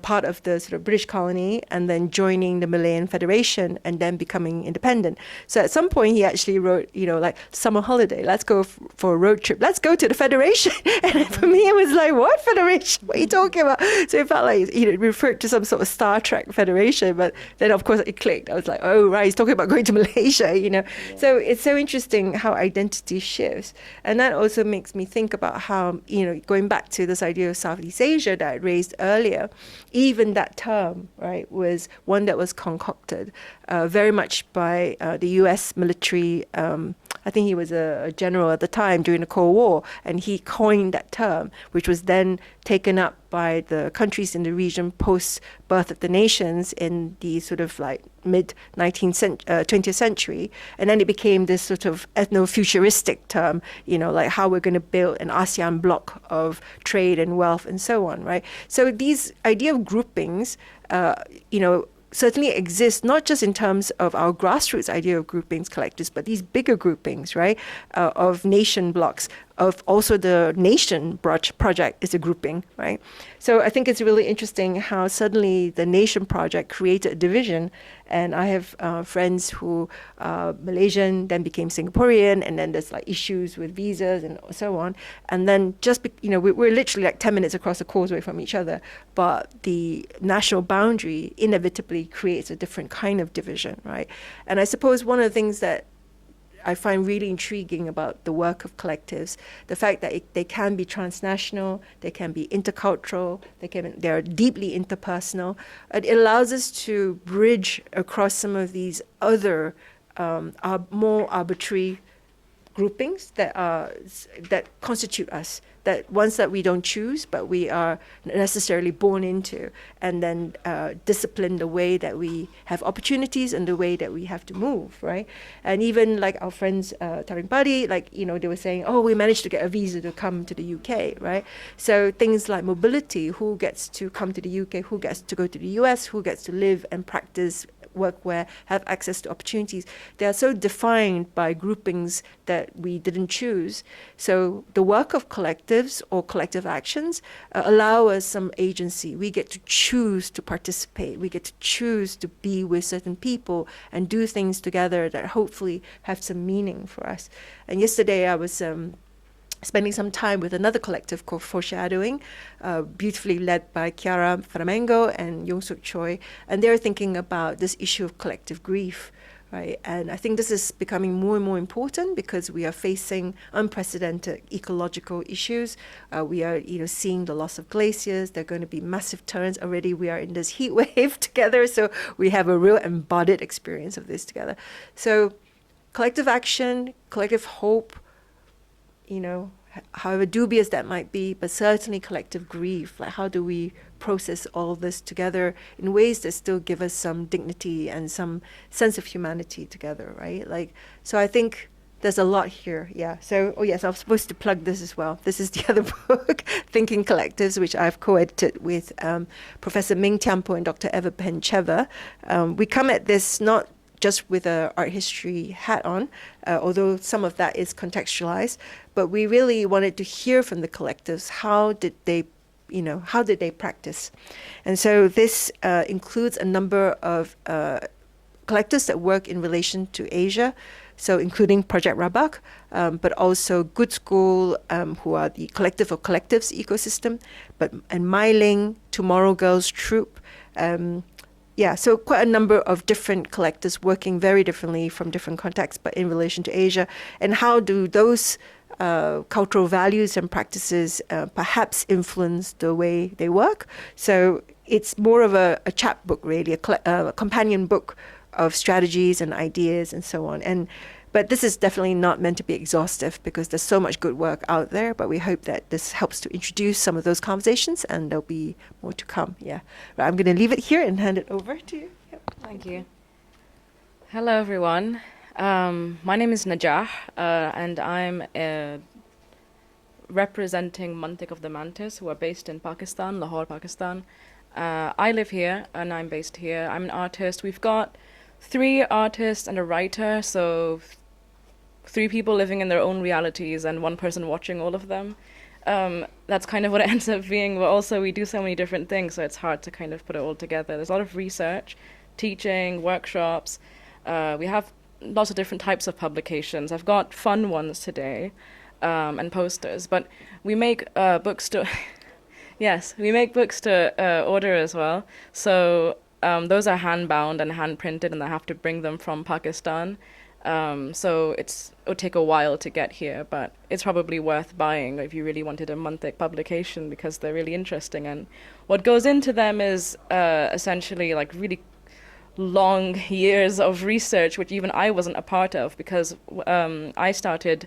Speaker 4: part of the sort of British colony and then joining the Malayan Federation and then becoming independent. So at some point he actually wrote, like summer holiday, let's go for a road trip. Let's go to the Federation. And for me, it was like, what Federation? What are you talking about? So it felt like he referred to some sort of Star Trek Federation, but then of course it clicked. I was like, oh, right, he's talking about going to Malaysia, Yeah. So it's so interesting how identity shifts. And that also makes me think about how, going back to this idea of Southeast Asia that I raised earlier, even that term, right, was one that was concocted very much by the US military I think he was a general at the time during the Cold War, and he coined that term, which was then taken up by the countries in the region post Birth of the Nations in the sort of like mid 20th century. And then it became this sort of ethno-futuristic term, you know, like how we're going to build an ASEAN bloc of trade and wealth and so on, right? So these idea of groupings, you know, certainly exist, not just in terms of our grassroots idea of groupings, collectives, but these bigger groupings, right, of nation blocks, of also the nation project is a grouping, right? So I think it's really interesting how suddenly the nation project created a division. And I have friends who Malaysian, then became Singaporean, and then there's like issues with visas and so on. And then you know, we're literally like 10 minutes across the causeway from each other, but the national boundary inevitably creates a different kind of division, right? And I suppose one of the things that I find really intriguing about the work of collectives, the fact that they can be transnational, they can be intercultural, they're deeply interpersonal. It allows us to bridge across some of these other more arbitrary groupings that constitute us, that ones that we don't choose, but we are necessarily born into, and then discipline the way that we have opportunities and the way that we have to move, right? And even like our friends, Taring Padi, like, you know, they were saying, oh, we managed to get a visa to come to the UK, right? So things like mobility, who gets to come to the UK, who gets to go to the US, who gets to live and practice workwear, have access to opportunities. They are so defined by groupings that we didn't choose. So the work of collectives or collective actions allow us some agency. We get to choose to participate. We get to choose to be with certain people and do things together that hopefully have some meaning for us. And yesterday I was spending some time with another collective called Foreshadowing, beautifully led by Chiara Flamengo and Yong Suk Choi, and they're thinking about this issue of collective grief, right? And I think this is becoming more and more important because we are facing unprecedented ecological issues. We are, you know, seeing the loss of glaciers. There are going to be massive turns. Already we are in this heat wave together, so we have a real embodied experience of this together. So collective action, collective hope, you know, however dubious that might be, but certainly collective grief. Like, how do we process all this together in ways that still give us some dignity and some sense of humanity together, right? Like, so I think there's a lot here, yeah. So, oh yes, I was supposed to plug this as well. This is the other book, Thinking Collectives, which I've co-edited with Professor Ming Tiampo and Dr. Eva Pencheva. We come at this not just with a art history hat on, although some of that is contextualized, but we really wanted to hear from the collectives. How did they practice? And so this includes a number of collectives that work in relation to Asia, so including Projek Rabak, but also Good School, who are the collective of collectives ecosystem, and Myling, Tomorrow Girls Troop, yeah, so quite a number of different collectives working very differently from different contexts, but in relation to Asia. And how do those cultural values and practices perhaps influence the way they work? So it's more of a chapbook, really, a companion book of strategies and ideas and so on. But this is definitely not meant to be exhaustive because there's so much good work out there, but we hope that this helps to introduce some of those conversations, and there'll be more to come, yeah. But I'm going to leave it here and hand it over to you. Yep.
Speaker 3: Thank you. Hello, everyone. My name is Najah, and I'm representing Mantiq-e-Mantis, who are based in Pakistan, Lahore, Pakistan. I live here, and I'm based here. I'm an artist. We've got 3 artists and a writer, so 3 people living in their own realities and 1 person watching all of them. That's kind of what it ends up being, but also we do so many different things, so it's hard to kind of put it all together. There's a lot of research, teaching, workshops. We have lots of different types of publications. I've got fun ones today, and posters, but we make books to yes, we make books to order as well. So those are hand-bound and hand-printed, and I have to bring them from Pakistan. So it'll take a while to get here, but it's probably worth buying if you really wanted a Mantiq publication because they're really interesting. And what goes into them is essentially like really
Speaker 5: long years of research, which even I wasn't a part of, because I started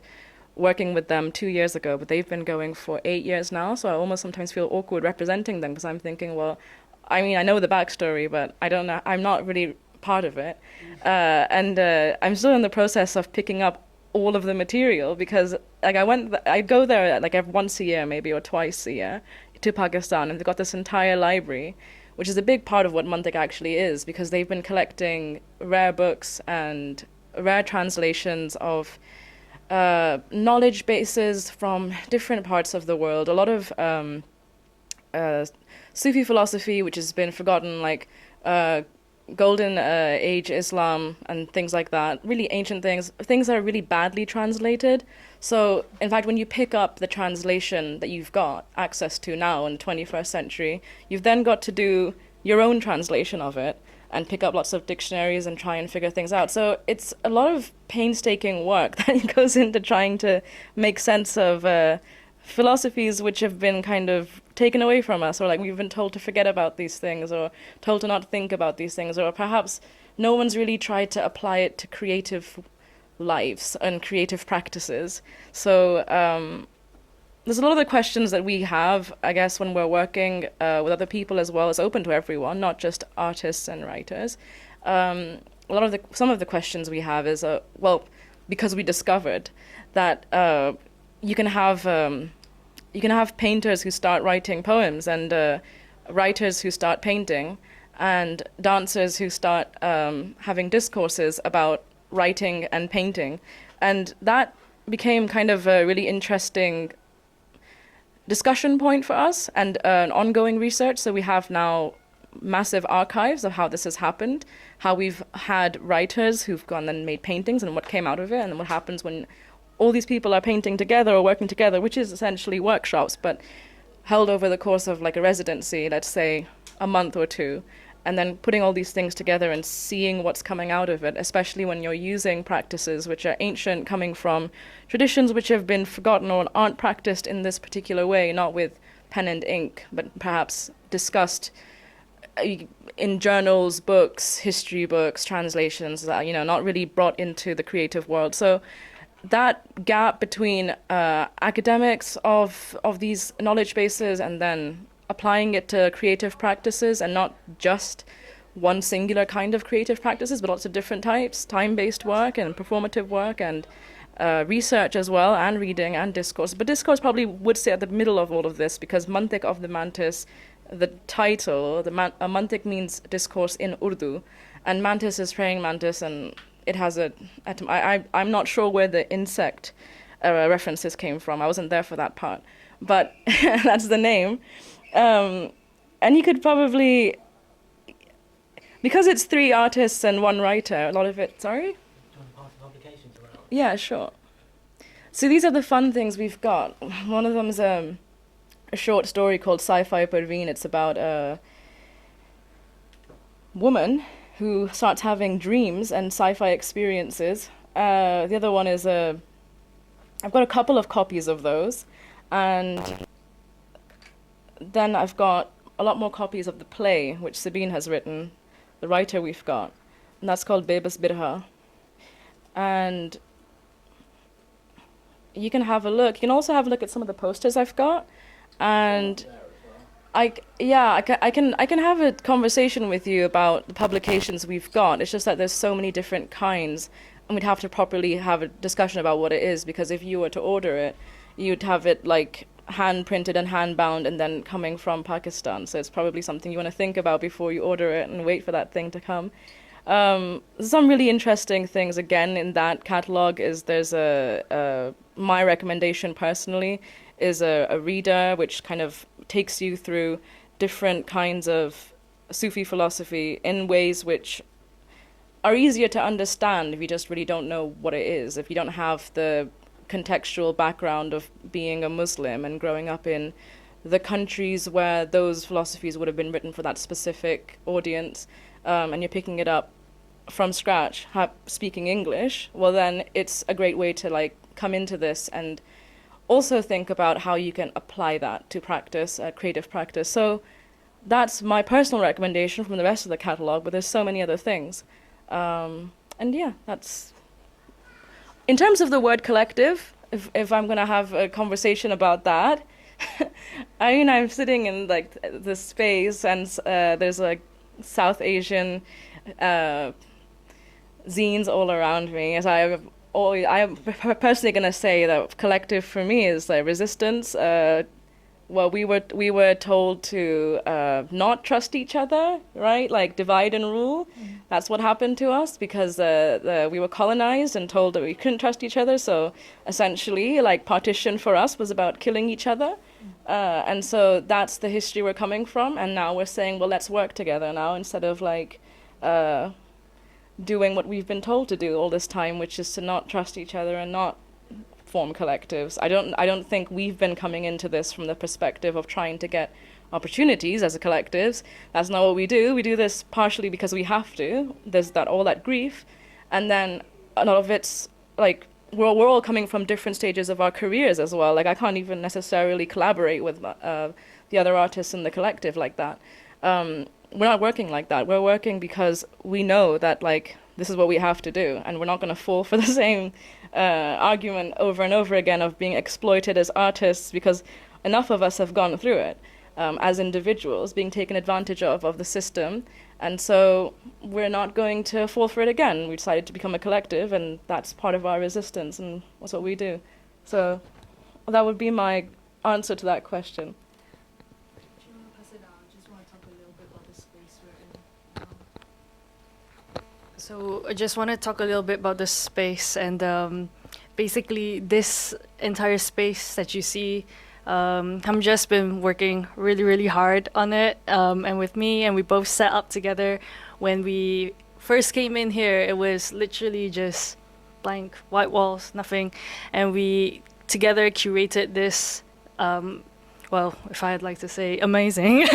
Speaker 5: working with them 2 years ago, but they've been going for 8 years now. So I almost sometimes feel awkward representing them, because I'm thinking, well, I mean, I know the backstory, but I don't know, I'm not really part of it. And I'm still in the process of picking up all of the material, because like I go there like once a year maybe, or twice a year, to Pakistan, and they've got this entire library, which is a big part of what Mantiq actually is, because they've been collecting rare books and rare translations of knowledge bases from different parts of the world. A lot of Sufi philosophy, which has been forgotten, like Golden Age Islam and things like that, really ancient things that are really badly translated. So, in fact, when you pick up the translation that you've got access to now in the 21st century, you've then got to do your own translation of it and pick up lots of dictionaries and try and figure things out. So it's a lot of painstaking work that goes into trying to make sense of philosophies which have been kind of taken away from us, or like we've been told to forget about these things, or told to not think about these things, or perhaps no one's really tried to apply it to creative lives and creative practices. So there's a lot of the questions that we have, I guess, when we're working with other people as well. It's open to everyone, not just artists and writers. Some of the questions we have is, well, because we discovered that you can have painters who start writing poems, and writers who start painting, and dancers who start having discourses about writing and painting. And that became kind of a really interesting discussion point for us, and an ongoing research. So we have now massive archives of how this has happened, how we've had writers who've gone and made paintings and what came out of it, and what happens when all these people are painting together or working together, which is essentially workshops, but held over the course of like a residency, let's say a month or two, and then putting all these things together and seeing what's coming out of it, especially when you're using practices which are ancient, coming from traditions which have been forgotten or aren't practiced in this particular way, not with pen and ink, but perhaps discussed in journals, books, history books, translations, not really brought into the creative world. So that gap between academics of these knowledge bases and then applying it to creative practices, and not just one singular kind of creative practices, but lots of different types, time-based work and performative work, and research as well, and reading and discourse. But discourse probably would sit at the middle of all of this, because Mantiq-e-Mantis, the title, Mantiq means discourse in Urdu, and mantis is praying mantis, and it has I'm not sure where the insect references came from. I wasn't there for that part, but that's the name. And you could probably, because it's 3 artists and 1 writer, a lot of it, sorry? Yeah, sure. So these are the fun things we've got. One of them is a short story called Sci-Fi Parveen. It's about a woman who starts having dreams and sci-fi experiences. The other one is I've got a couple of copies of those, and then I've got a lot more copies of the play, which Sabine has written, the writer we've got, and that's called Bebas Birha. And you can have a look. You can also have a look at some of the posters I've got, and I can have a conversation with you about the publications we've got. It's just that there's so many different kinds, and we'd have to properly have a discussion about what it is, because if you were to order it, you'd have it like hand printed and hand bound and then coming from Pakistan. So it's probably something you want to think about before you order it and wait for that thing to come. Some really interesting things again in that catalog is there's my recommendation personally is a reader which kind of takes you through different kinds of Sufi philosophy in ways which are easier to understand if you just really don't know what it is, if you don't have the contextual background of being a Muslim and growing up in the countries where those philosophies would have been written for that specific audience, and you're picking it up from scratch, speaking English, well then it's a great way to like come into this and also think about how you can apply that to practice, creative practice. So that's my personal recommendation from the rest of the catalogue, but there's so many other things. And yeah, that's... In terms of the word collective, if I'm going to have a conversation about that, I mean, I'm sitting in like this space, and there's like South Asian zines all around me. As I'm personally going to say that collective for me is like resistance. Well, we were told to not trust each other, right? Like divide and rule. That's what happened to us because we were colonized and told that we couldn't trust each other. So essentially, like partition for us was about killing each other. And so that's the history we're coming from. And now we're saying, well, let's work together now instead of like doing what we've been told to do all this time, which is to not trust each other and not form collectives. I don't think we've been coming into this from the perspective of trying to get opportunities as a collectives. That's not what we do. We do this partially because we have to. There's all that grief, and then a lot of it's like we're all coming from different stages of our careers as well. Like I can't even necessarily collaborate with the other artists in the collective like that. We're not working like that. We're working because we know that like this is what we have to do, and we're not going to fall for the same argument over and over again of being exploited as artists, because enough of us have gone through it as individuals, being taken advantage of the system, and so we're not going to fall for it again. We decided to become a collective, and that's part of our resistance, and that's what we do. So that would be my answer to that question.
Speaker 2: So I just want to talk a little bit about the space, and basically this entire space that you see, I've just been working really, really hard on it, and with me, and we both set up together. When we first came in here, it was literally just blank, white walls, nothing, and we together curated this, well, if I'd like to say, amazing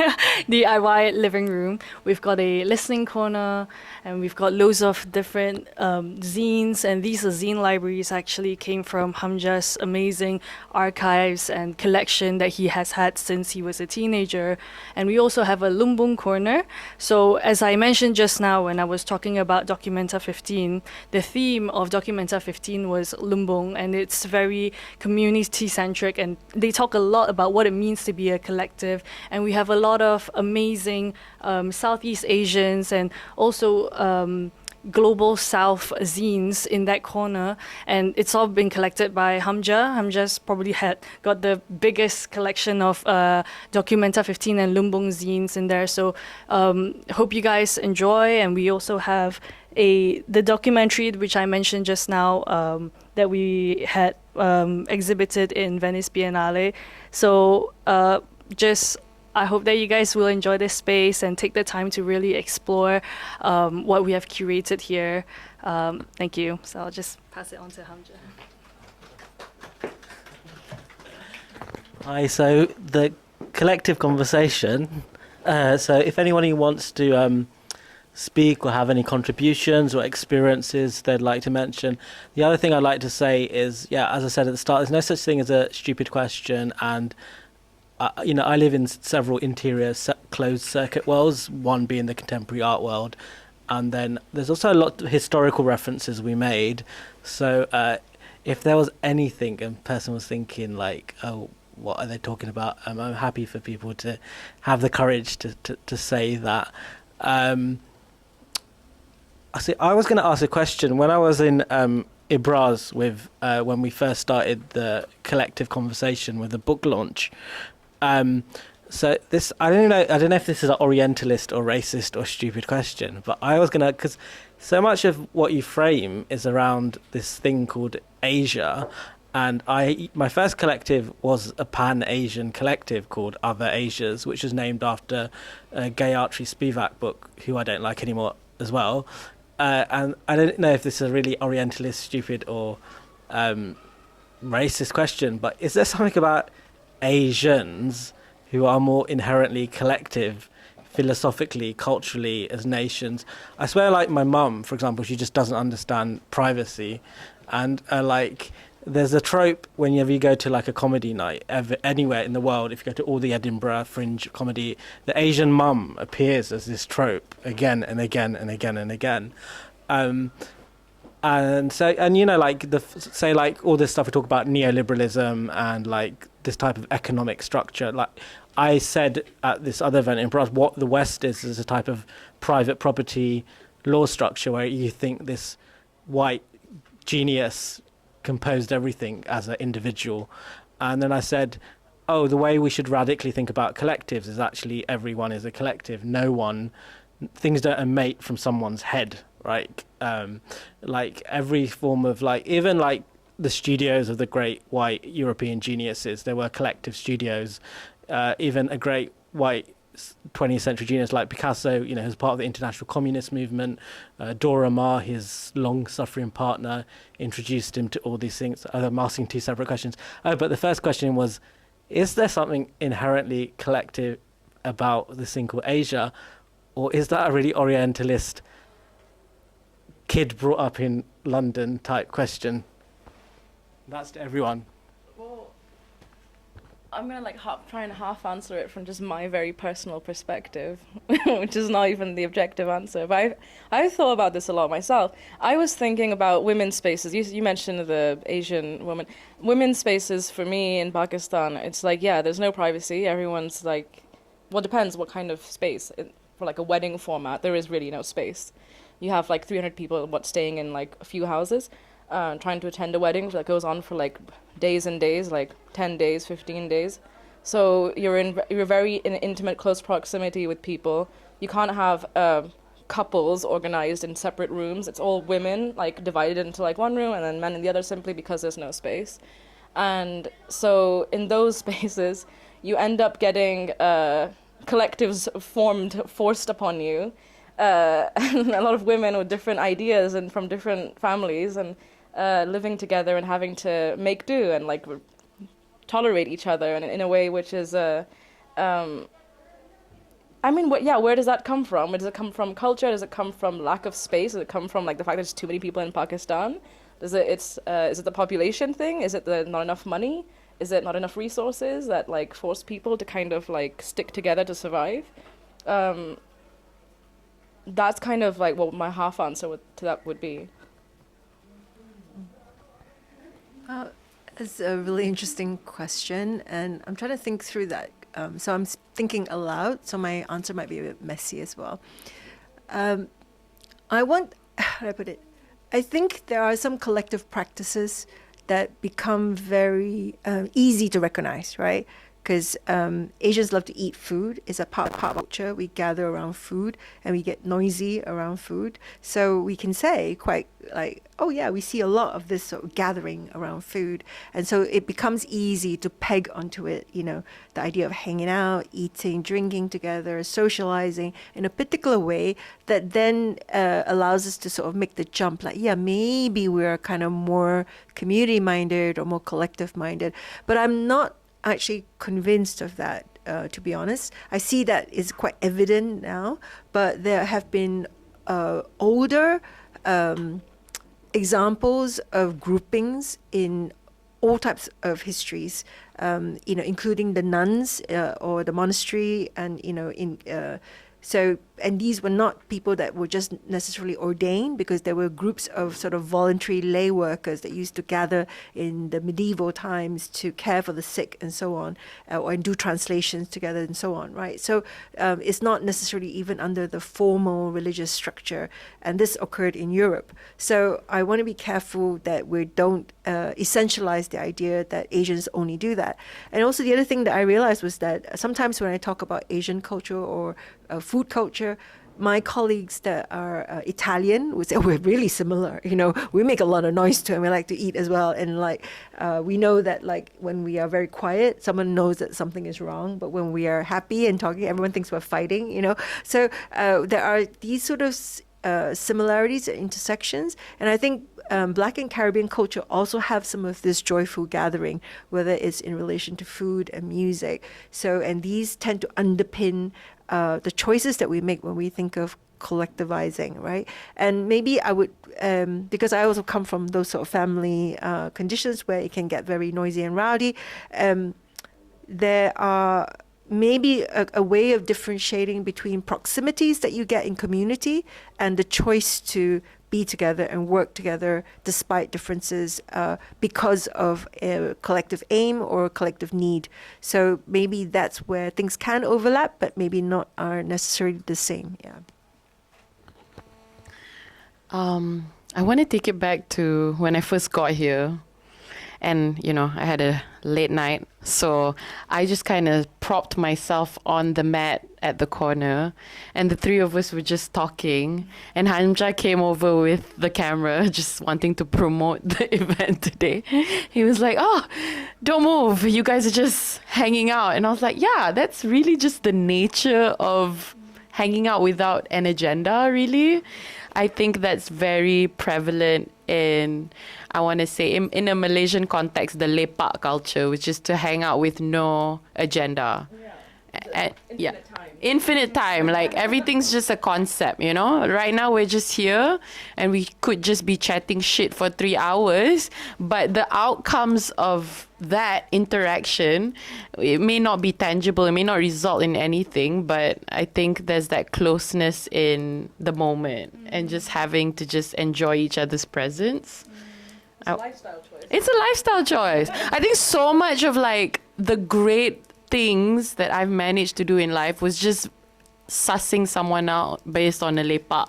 Speaker 2: DIY living room. We've got a listening corner, and we've got loads of different zines, and these are zine libraries actually came from Hamja's amazing archives and collection that he has had since he was a teenager. And we also have a Lumbung corner. So as I mentioned just now when I was talking about Documenta 15, the theme of Documenta 15 was Lumbung, and it's very community-centric, and they talk a lot about what it means to be a collective. And we have a lot of amazing Southeast Asians and also Global South zines in that corner, and it's all been collected by Hamja. Hamja's probably got the biggest collection of Documenta 15 and Lumbung zines in there. So hope you guys enjoy. And we also have the documentary which I mentioned just now that we had exhibited in Venice Biennale. So I hope that you guys will enjoy this space and take the time to really explore what we have curated here. Thank you. So I'll just pass it on to Hamja.
Speaker 1: Hi, so the collective conversation. So if anyone who wants to speak or have any contributions or experiences they'd like to mention. The other thing I'd like to say is, as I said at the start, there's no such thing as a stupid question, and I live in several interior closed circuit worlds, one being the contemporary art world, and then there's also a lot of historical references we made. So if there was anything a person was thinking like, oh, what are they talking about? I'm happy for people to have the courage to say that. I was going to ask a question. When I was in Ibraz with when we first started the collective conversation with the book launch, so this I don't know if this is an Orientalist or racist or stupid question, but I was gonna, because so much of what you frame is around this thing called Asia, and my first collective was a pan-Asian collective called Other Asias, which was named after Gayatri Spivak book, who I don't like anymore as well. And I don't know if this is a really Orientalist, stupid, or racist question, but is there something about Asians who are more inherently collective, philosophically, culturally, as nations? I swear, like my mum, for example, she just doesn't understand privacy, and there's a trope whenever you go to like a comedy night anywhere in the world. If you go to all the Edinburgh Fringe comedy, the Asian mum appears as this trope again and again and again and again. And so, and you know, like say like all this stuff we talk about neoliberalism and like this type of economic structure. Like I said at this other event in Brussels, what the West is a type of private property law structure where you think this white genius composed everything as an individual. And then I said, oh, the way we should radically think about collectives is actually everyone is a collective. Things don't emanate from someone's head, right? Like every form of like, even like the studios of the great white European geniuses, there were collective studios. Even a great white 20th century genius like Picasso, you know, was part of the international communist movement. Dora Maar, his long-suffering partner, introduced him to all these things. I'm asking two separate questions. Oh, but the first question was, is there something inherently collective about this thing called Asia? Or is that a really Orientalist kid brought up in London type question? That's to everyone.
Speaker 5: Well, I'm gonna like try and half answer it from just my very personal perspective, which is not even the objective answer. But I've thought about this a lot myself. I was thinking about women's spaces. You mentioned the Asian woman. Women's spaces for me in Pakistan, it's like, yeah, there's no privacy. Everyone's like, well, depends what kind of space. For like a wedding format, there is really no space. You have like 300 people staying in like a few houses, trying to attend a wedding that goes on for like days and days, like 10 days, 15 days. So you're very in intimate, close proximity with people. You can't have couples organized in separate rooms. It's all women like divided into like one room and then men in the other, simply because there's no space. And so in those spaces, you end up getting collectives forced upon you, and a lot of women with different ideas and from different families, and living together and having to make do and like tolerate each other, and in a way which is I mean, where does that come from? Where does it come from? Culture? Does it come from lack of space? Does it come from like the fact that there's too many people in Pakistan? Is it the population thing? Is it the not enough money? Is it not enough resources that like force people to kind of like stick together to survive? That's kind of like what my half answer to that would be.
Speaker 4: It's a really interesting question, and I'm trying to think through that. So I'm thinking aloud, so my answer might be a bit messy as well. How do I put it? I think there are some collective practices that become very easy to recognize, right? Because Asians love to eat food. It's a part of culture. We gather around food and we get noisy around food. So we can say quite like, oh yeah, we see a lot of this sort of gathering around food. And so it becomes easy to peg onto it, you know, the idea of hanging out, eating, drinking together, socializing in a particular way that then allows us to sort of make the jump like, yeah, maybe we're kind of more community-minded or more collective-minded. But I'm not actually convinced of that, to be honest. I see that it's quite evident now, but there have been older examples of groupings in all types of histories, you know, including the nuns or the monastery, and you know, and these were not people that were just necessarily ordained, because there were groups of sort of voluntary lay workers that used to gather in the medieval times to care for the sick and so on, or do translations together and so on, right? So it's not necessarily even under the formal religious structure, and this occurred in Europe. So I want to be careful that we don't essentialize the idea that Asians only do that. And also the other thing that I realized was that sometimes when I talk about Asian culture or food culture, my colleagues that are Italian would say, oh, we're really similar. You know, we make a lot of noise too, and we like to eat as well. And like, we know that like when we are very quiet, someone knows that something is wrong. But when we are happy and talking, everyone thinks we're fighting, you know. So there are these sort of similarities and intersections. And I think Black and Caribbean culture also have some of this joyful gathering, whether it's in relation to food and music. So, and these tend to underpin the choices that we make when we think of collectivizing, right? And maybe I would, because I also come from those sort of family conditions where it can get very noisy and rowdy, there are maybe a way of differentiating between proximities that you get in community and the choice to be together and work together despite differences because of a collective aim or a collective need. So maybe that's where things can overlap, but maybe not are necessarily the same. Yeah.
Speaker 3: I want to take it back to when I first got here. And, you know, I had a late night. So I just kind of propped myself on the mat at the corner. And the three of us were just talking. And Hamja came over with the camera, just wanting to promote the event today. He was like, oh, don't move. You guys are just hanging out. And I was like, yeah, that's really just the nature of hanging out without an agenda, really. I think that's very prevalent in, I want to say, in a Malaysian context, the lepak culture, which is to hang out with no agenda. Infinite time. Like everything's just a concept, you know. Right now we're just here and we could just be chatting shit for 3 hours, but the outcomes of that interaction, it may not be tangible, it may not result in anything, but I think there's that closeness in the moment and just having to just enjoy each other's presence.
Speaker 5: It's a lifestyle choice.
Speaker 3: It's a lifestyle choice. I think so much of like the great things that I've managed to do in life was just sussing someone out based on a lepak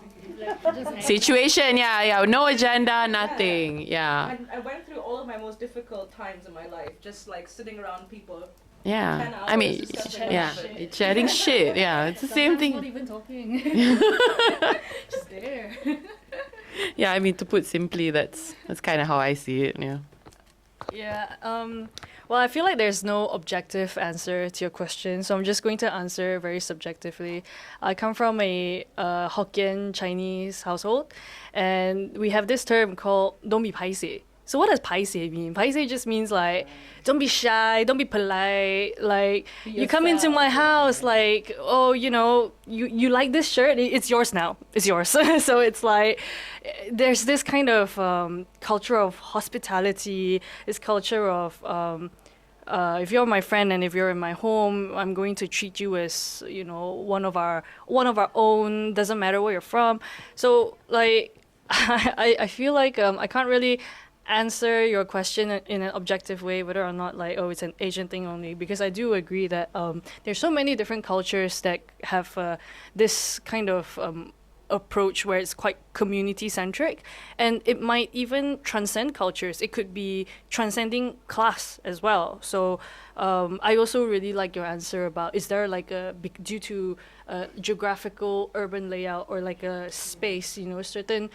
Speaker 3: situation. Yeah, no agenda, nothing. Yeah.
Speaker 5: I went through all of my most difficult times in my life, just like sitting around people. 10
Speaker 3: Yeah,
Speaker 5: hours
Speaker 3: I mean,
Speaker 5: discussing
Speaker 3: yeah,
Speaker 5: shit.
Speaker 3: chatting shit. Yeah, it's the same
Speaker 2: Sometimes not
Speaker 3: thing.
Speaker 2: even talking. Just there.
Speaker 3: Yeah, I mean, to put simply, that's kind of how I see it. Yeah.
Speaker 2: Yeah. Well, I feel like there's no objective answer to your question, so I'm just going to answer very subjectively. I come from a Hokkien Chinese household, and we have this term called "don't be paiseh." So what does paiseh mean? Paiseh just means like, don't be shy, don't be polite. Like, you come into my house, like, oh, you know, you like this shirt, it's yours now. It's yours. So it's like, there's this kind of culture of hospitality, this culture of, if you're my friend and if you're in my home, I'm going to treat you as, you know, one of our own, doesn't matter where you're from. So, like, I feel like I can't really answer your question in an objective way, whether or not like, oh, it's an Asian thing only, because I do agree that there's so many different cultures that have this kind of approach where it's quite community centric, and it might even transcend cultures. It could be transcending class as well. So I also really like your answer about, is there like due to geographical urban layout or like a space, you know, certain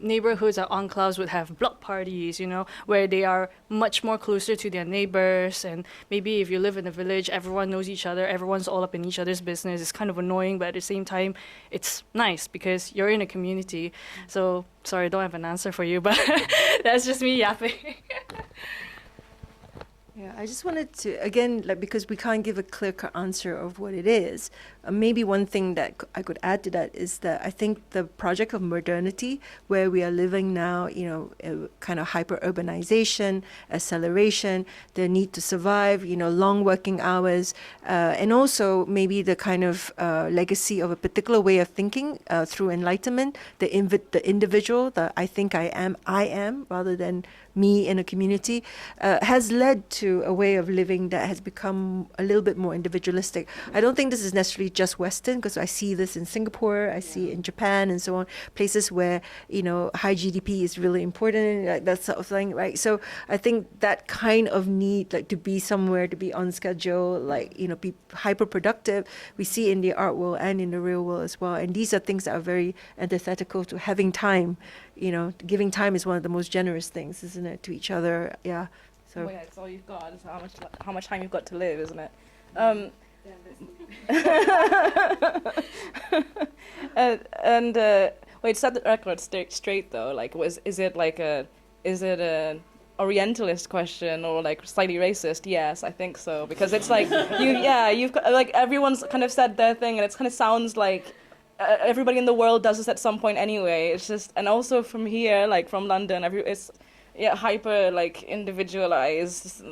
Speaker 2: neighborhoods or enclaves would have block parties, you know, where they are much more closer to their neighbors. And maybe if you live in a village, everyone knows each other, everyone's all up in each other's business. It's kind of annoying, but at the same time, it's nice because you're in a community. So sorry, I don't have an answer for you, but that's just me yapping.
Speaker 4: Yeah, I just wanted to, again, like, because we can't give a clear-cut answer of what it is, maybe one thing that I could add to that is that I think the project of modernity, where we are living now, you know, a kind of hyper-urbanization, acceleration, the need to survive, you know, long working hours, and also maybe the kind of legacy of a particular way of thinking through enlightenment, the individual, the I think I am, rather than me in a community, has led to a way of living that has become a little bit more individualistic. I don't think this is necessarily just Western, because I see this in Singapore, I see it in Japan and so on, places where, you know, high GDP is really important, like that sort of thing, right? So I think that kind of need, like, to be somewhere, to be on schedule, like, you know, be hyper productive, we see in the art world and in the real world as well. And these are things that are very antithetical to having time. You know, giving time is one of the most generous things, isn't it, to each other? Yeah. So.
Speaker 5: Well, yeah, it's all you've got. It's how much time you've got to live, isn't it? Wait, set the record straight though. Like, is it an Orientalist question or like slightly racist? Yes, I think so, because it's like you've got, like, everyone's kind of said their thing, and it kind of sounds like everybody in the world does this at some point anyway. It's just, and also from here, like from London, it's hyper like individualized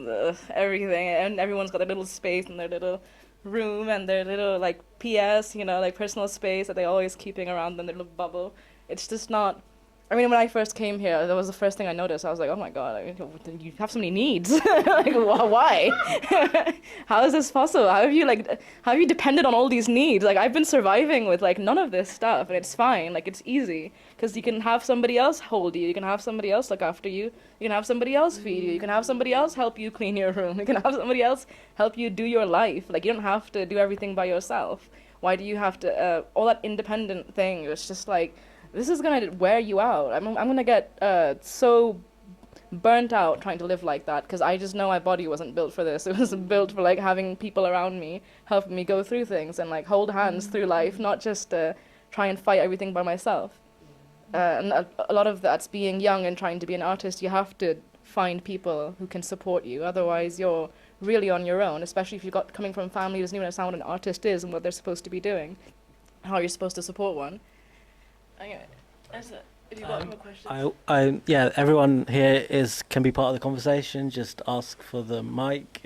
Speaker 5: everything, and everyone's got their little space and their little room and their little like PS, like personal space that they're always keeping around them, their little bubble. It's just not. I mean, when I first came here, that was the first thing I noticed. I was like, oh my God, you have so many needs. Like, why? How is this possible? How have you depended on all these needs? Like, I've been surviving with like none of this stuff, and it's fine. Like, it's easy because you can have somebody else hold you. You can have somebody else look after you. You can have somebody else feed you. You can have somebody else help you clean your room. You can have somebody else help you do your life. Like, you don't have to do everything by yourself. Why do you have to, all that independent thing? It's just like, this is gonna wear you out. I'm gonna get so burnt out trying to live like that, because I just know my body wasn't built for this. It was built for like having people around me helping me go through things and like hold hands through life, not just try and fight everything by myself. And a lot of that's being young and trying to be an artist. You have to find people who can support you. Otherwise, you're really on your own. Especially if you're coming from a family who doesn't even understand what an artist is and what they're supposed to be doing, how you're supposed to support one. Anyway, if you've got more questions.
Speaker 1: Yeah, everyone here can be part of the conversation. Just ask for the mic.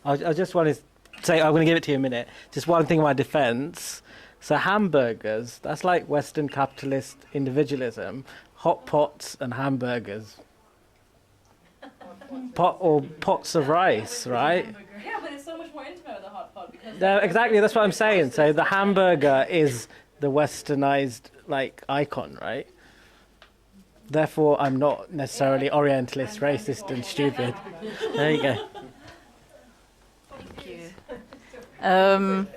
Speaker 1: I just want to say, I'm going to give it to you in a minute. Just one thing in my defense. So hamburgers, that's like Western capitalist individualism. Hot pots and hamburgers. Pots of rice, right?
Speaker 5: Yeah, but it's so much more intimate with a hot pot.
Speaker 1: Exactly, that's what I'm saying. So the hamburger is the westernized like icon, right? Therefore, I'm not necessarily Orientalist, racist, and stupid. There you go.
Speaker 6: Thank you.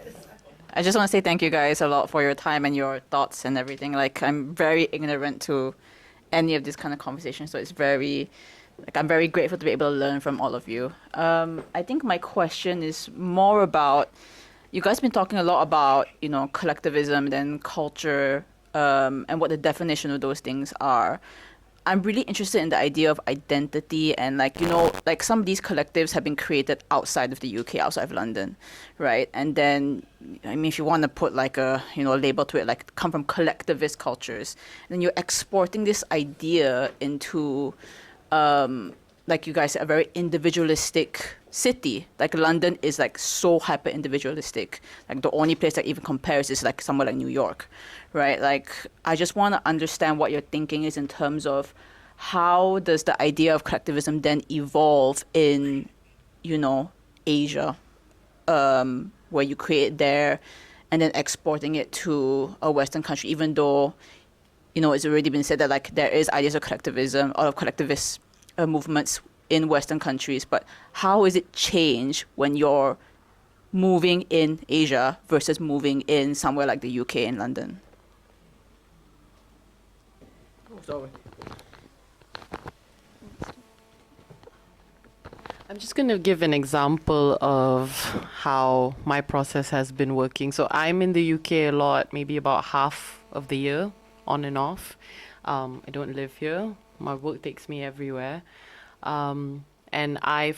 Speaker 6: I just want to say thank you guys a lot for your time and your thoughts and everything. Like, I'm very ignorant to any of this kind of conversation, so it's I'm very grateful to be able to learn from all of you. I think my question is more about, you guys have been talking a lot about, collectivism and culture, and what the definition of those things are. I'm really interested in the idea of identity and some of these collectives have been created outside of the UK, outside of London, right? And then, if you want to put a label to it, come from collectivist cultures, then you're exporting this idea into, you guys said, a very individualistic city. London is so hyper individualistic. The only place that even compares is somewhere like New York, right? I just want to understand what your thinking is in terms of how does the idea of collectivism then evolve in, Asia, where you create there and then exporting it to a Western country, even though, it's already been said that there is ideas of collectivism or of collectivist movements in Western countries, but how is it change when you're moving in Asia versus moving in somewhere like the UK and London?
Speaker 3: Sorry. I'm just going to give an example of how my process has been working. So I'm in the UK a lot, maybe about half of the year, on and off. I don't live here. My work takes me everywhere. And I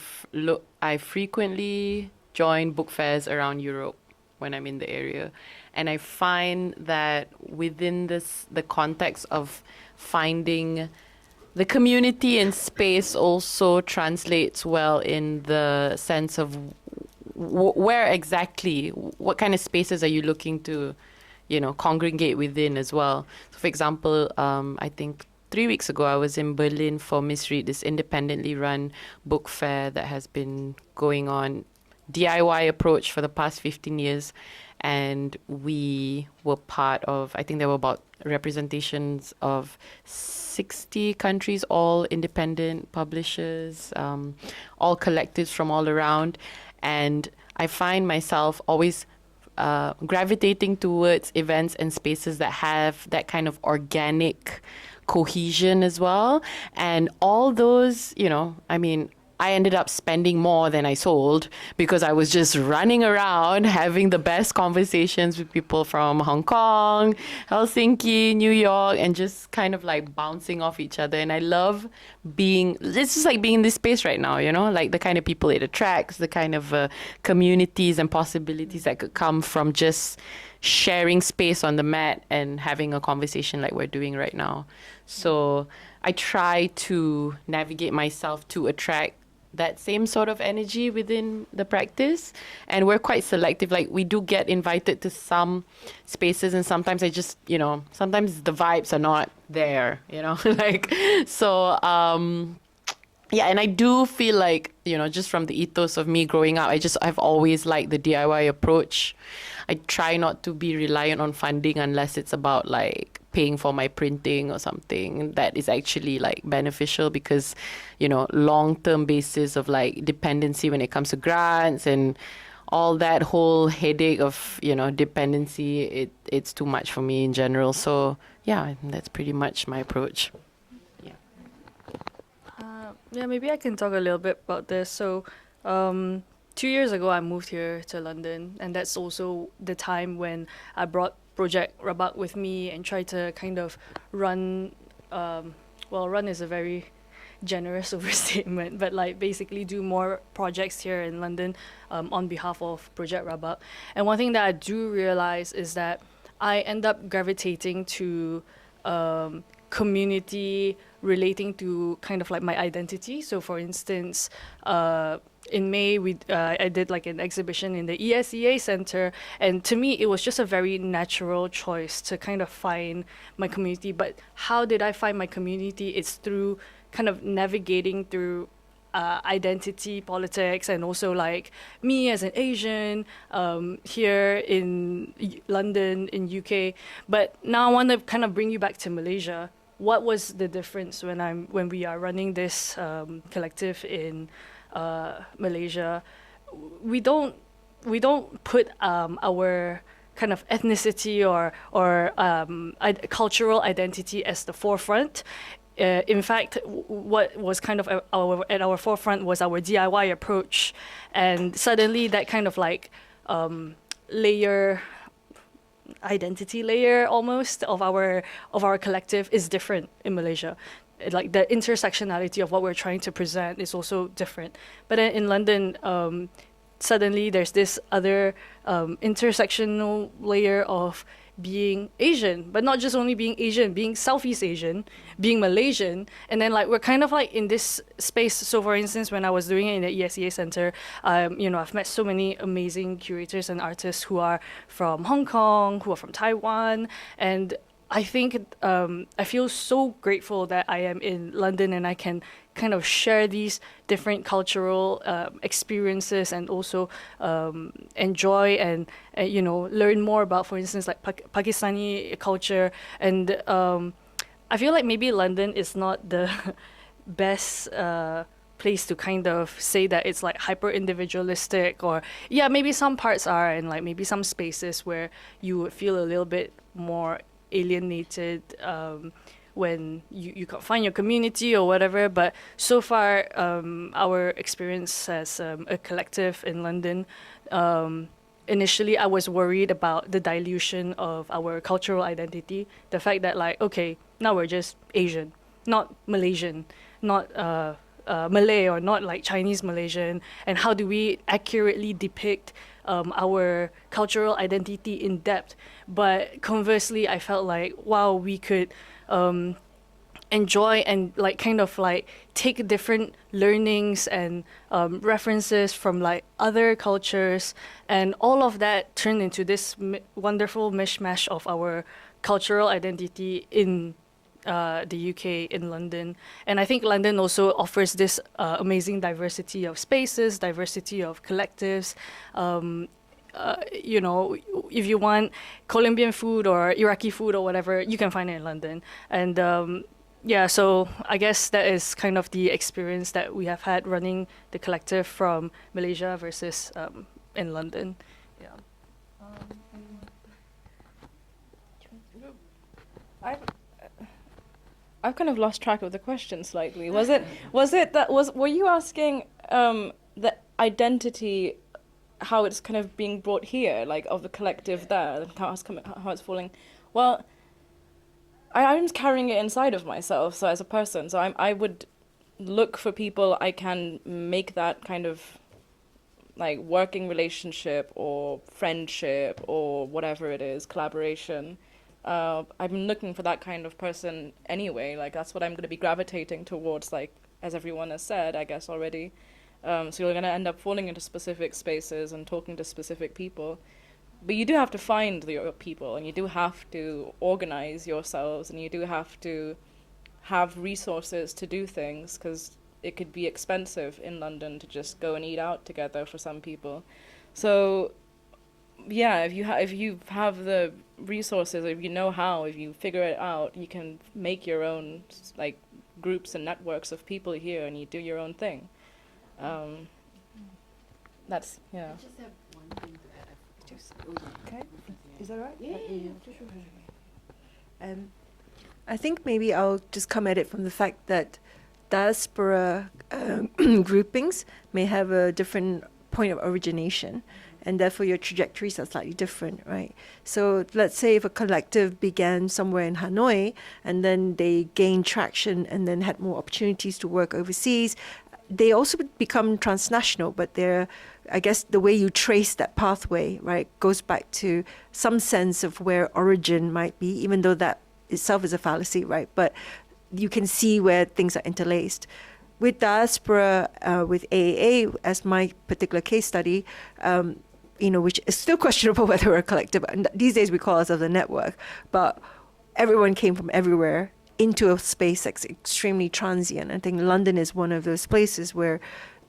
Speaker 3: frequently join book fairs around Europe when I'm in the area. And I find that within the context of finding the community and space also translates well in the sense of where exactly, what kind of spaces are you looking to, congregate within as well. So for example, I think 3 weeks ago, I was in Berlin for Misread, this independently run book fair that has been going on, DIY approach for the past 15 years. And we were part of, I think there were about representations of 60 countries, all independent publishers, all collectives from all around. And I find myself always gravitating towards events and spaces that have that kind of organic cohesion as well. And all those, I ended up spending more than I sold because I was just running around having the best conversations with people from Hong Kong, Helsinki, New York, and just kind of like bouncing off each other. And I love it's just like being in this space right now, you know, like the kind of people it attracts, the kind of communities and possibilities that could come from just sharing space on the mat and having a conversation like we're doing right now. So I try to navigate myself to attract that same sort of energy within the practice, and we're quite selective. Like, we do get invited to some spaces, and sometimes I just, you know, sometimes the vibes are not there, you know. Like, so yeah, and I do feel like, you know, just from the ethos of me growing up, I've always liked the DIY approach. I try not to be reliant on funding unless it's about like paying for my printing or something that is actually like beneficial, because, you know, long-term basis of like dependency when it comes to grants and all that whole headache of, you know, dependency, it's too much for me in general. So yeah, that's pretty much my approach.
Speaker 2: Yeah, maybe I can talk a little bit about this. So, 2 years ago, I moved here to London, and that's also the time when I brought Projek Rabak with me and tried to kind of run. Run is a very generous overstatement, but like basically do more projects here in London on behalf of Projek Rabak. And one thing that I do realize is that I end up gravitating to community relating to kind of like my identity. So for instance, in May, I did like an exhibition in the ESEA Center, and to me, it was just a very natural choice to kind of find my community. But how did I find my community? It's through kind of navigating through identity politics, and also like me as an Asian here in London, in UK. But now I want to kind of bring you back to Malaysia. What was the difference when we are running this collective in Malaysia? We don't put our kind of ethnicity or cultural identity as the forefront. In fact, what was kind of at our forefront was our DIY approach, and suddenly that kind of like identity layer almost of our collective is different in Malaysia. Like the intersectionality of what we're trying to present is also different. But in London, suddenly there's this other intersectional layer of being Asian, but not just only being Asian, being Southeast Asian, being Malaysian, and then like we're kind of like in this space. So for instance, when I was doing it in the ESEA Center, you know, I've met so many amazing curators and artists who are from Hong Kong, who are from Taiwan, and I think I feel so grateful that I am in London and I can kind of share these different cultural experiences, and also enjoy and you know, learn more about, for instance, like Pakistani culture. And I feel like maybe London is not the best place to kind of say that it's like hyper individualistic, or yeah, maybe some parts are, and like maybe some spaces where you would feel a little bit more alienated when you can't find your community or whatever. But so far, our experience as a collective in London, initially I was worried about the dilution of our cultural identity. The fact that like, okay, now we're just Asian, not Malaysian, not Malay, or not like Chinese Malaysian, and how do we accurately depict our cultural identity in depth? But conversely, I felt like, wow, we could enjoy and like kind of like take different learnings and references from like other cultures, and all of that turned into this wonderful mishmash of our cultural identity in the UK, in London. And I think London also offers this amazing diversity of spaces, diversity of collectives. You know, if you want Colombian food or Iraqi food or whatever, you can find it in London. And yeah, so I guess that is kind of the experience that we have had running the collective from Malaysia versus in London. Yeah.
Speaker 5: I've kind of lost track of the question slightly. Were you asking the identity, how it's kind of being brought here, like of the collective there, and how it's falling? Well, I'm carrying it inside of myself, so as a person, so I would look for people I can make that kind of like working relationship or friendship or whatever it is, collaboration. I've been looking for that kind of person anyway. Like that's what I'm going to be gravitating towards, like as everyone has said, I guess already. So you're going to end up falling into specific spaces and talking to specific people. But you do have to find your people, and you do have to organize yourselves, and you do have to have resources to do things, because it could be expensive in London to just go and eat out together for some people. So yeah, if you have the resources, if you know how, if you figure it out, you can make your own like groups and networks of people here, and you do your own thing. That's yeah.
Speaker 3: I just have one thing to add.
Speaker 4: Okay, is that right? Yeah. I think maybe I'll just come at it from the fact that diaspora groupings may have a different point of origination, and therefore your trajectories are slightly different, right? So let's say if a collective began somewhere in Hanoi and then they gained traction and then had more opportunities to work overseas, they also become transnational, but they're, I guess the way you trace that pathway, right, goes back to some sense of where origin might be, even though that itself is a fallacy, right? But you can see where things are interlaced. With diaspora, with AAA, as my particular case study, which is still questionable whether we're a collective. And these days we call ourselves a network, but everyone came from everywhere into a space that's extremely transient. I think London is one of those places where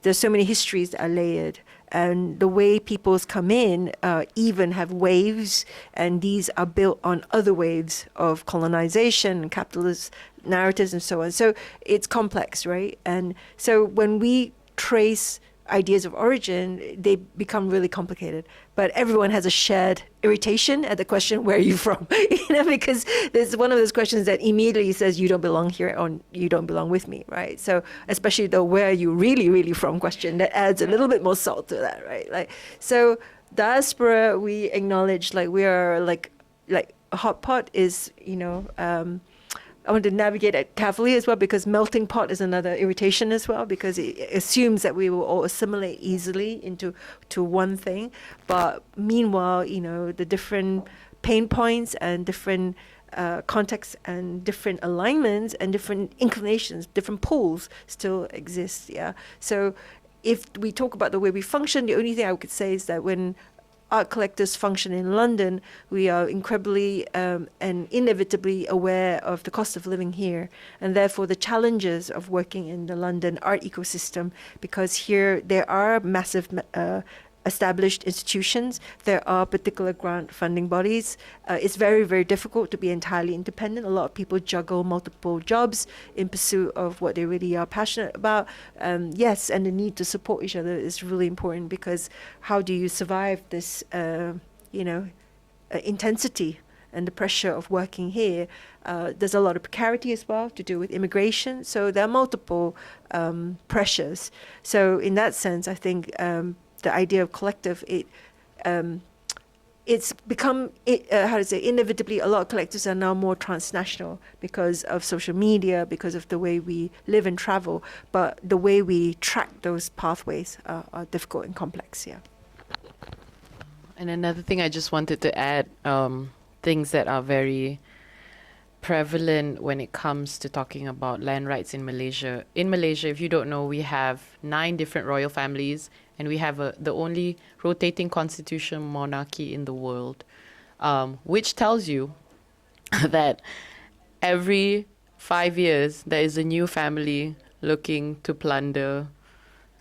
Speaker 4: there's so many histories that are layered, and the way peoples come in even have waves, and these are built on other waves of colonization and capitalist narratives and so on. So it's complex, right? And so when we trace ideas of origin, they become really complicated. But everyone has a shared irritation at the question, where are you from? Because there's one of those questions that immediately says you don't belong here or you don't belong with me, right? So especially the where are you really, really from question, that adds a little bit more salt to that, right? Like, so diaspora, we acknowledge like we are like a hot pot is, I want to navigate it carefully as well, because melting pot is another irritation as well, because it assumes that we will all assimilate easily into one thing. But meanwhile, the different pain points and different contexts and different alignments and different inclinations, different pulls still exist. Yeah. So if we talk about the way we function, the only thing I could say is that when art collectors function in London, we are incredibly and inevitably aware of the cost of living here, and therefore the challenges of working in the London art ecosystem, because here there are massive established institutions, there are particular grant funding bodies. It's very, very difficult to be entirely independent. A lot of people juggle multiple jobs in pursuit of what they really are passionate about. Yes, and the need to support each other is really important, because how do you survive this, intensity and the pressure of working here? There's a lot of precarity as well to do with immigration. So there are multiple pressures. So in that sense, I think the idea of collective, it's become, inevitably a lot of collectives are now more transnational because of social media, because of the way we live and travel, but the way we track those pathways are difficult and complex, yeah.
Speaker 3: And another thing I just wanted to add, things that are very prevalent when it comes to talking about land rights in Malaysia. In Malaysia, if you don't know, we have 9 different royal families, and we have the only rotating constitutional monarchy in the world, which tells you that every 5 years there is a new family looking to plunder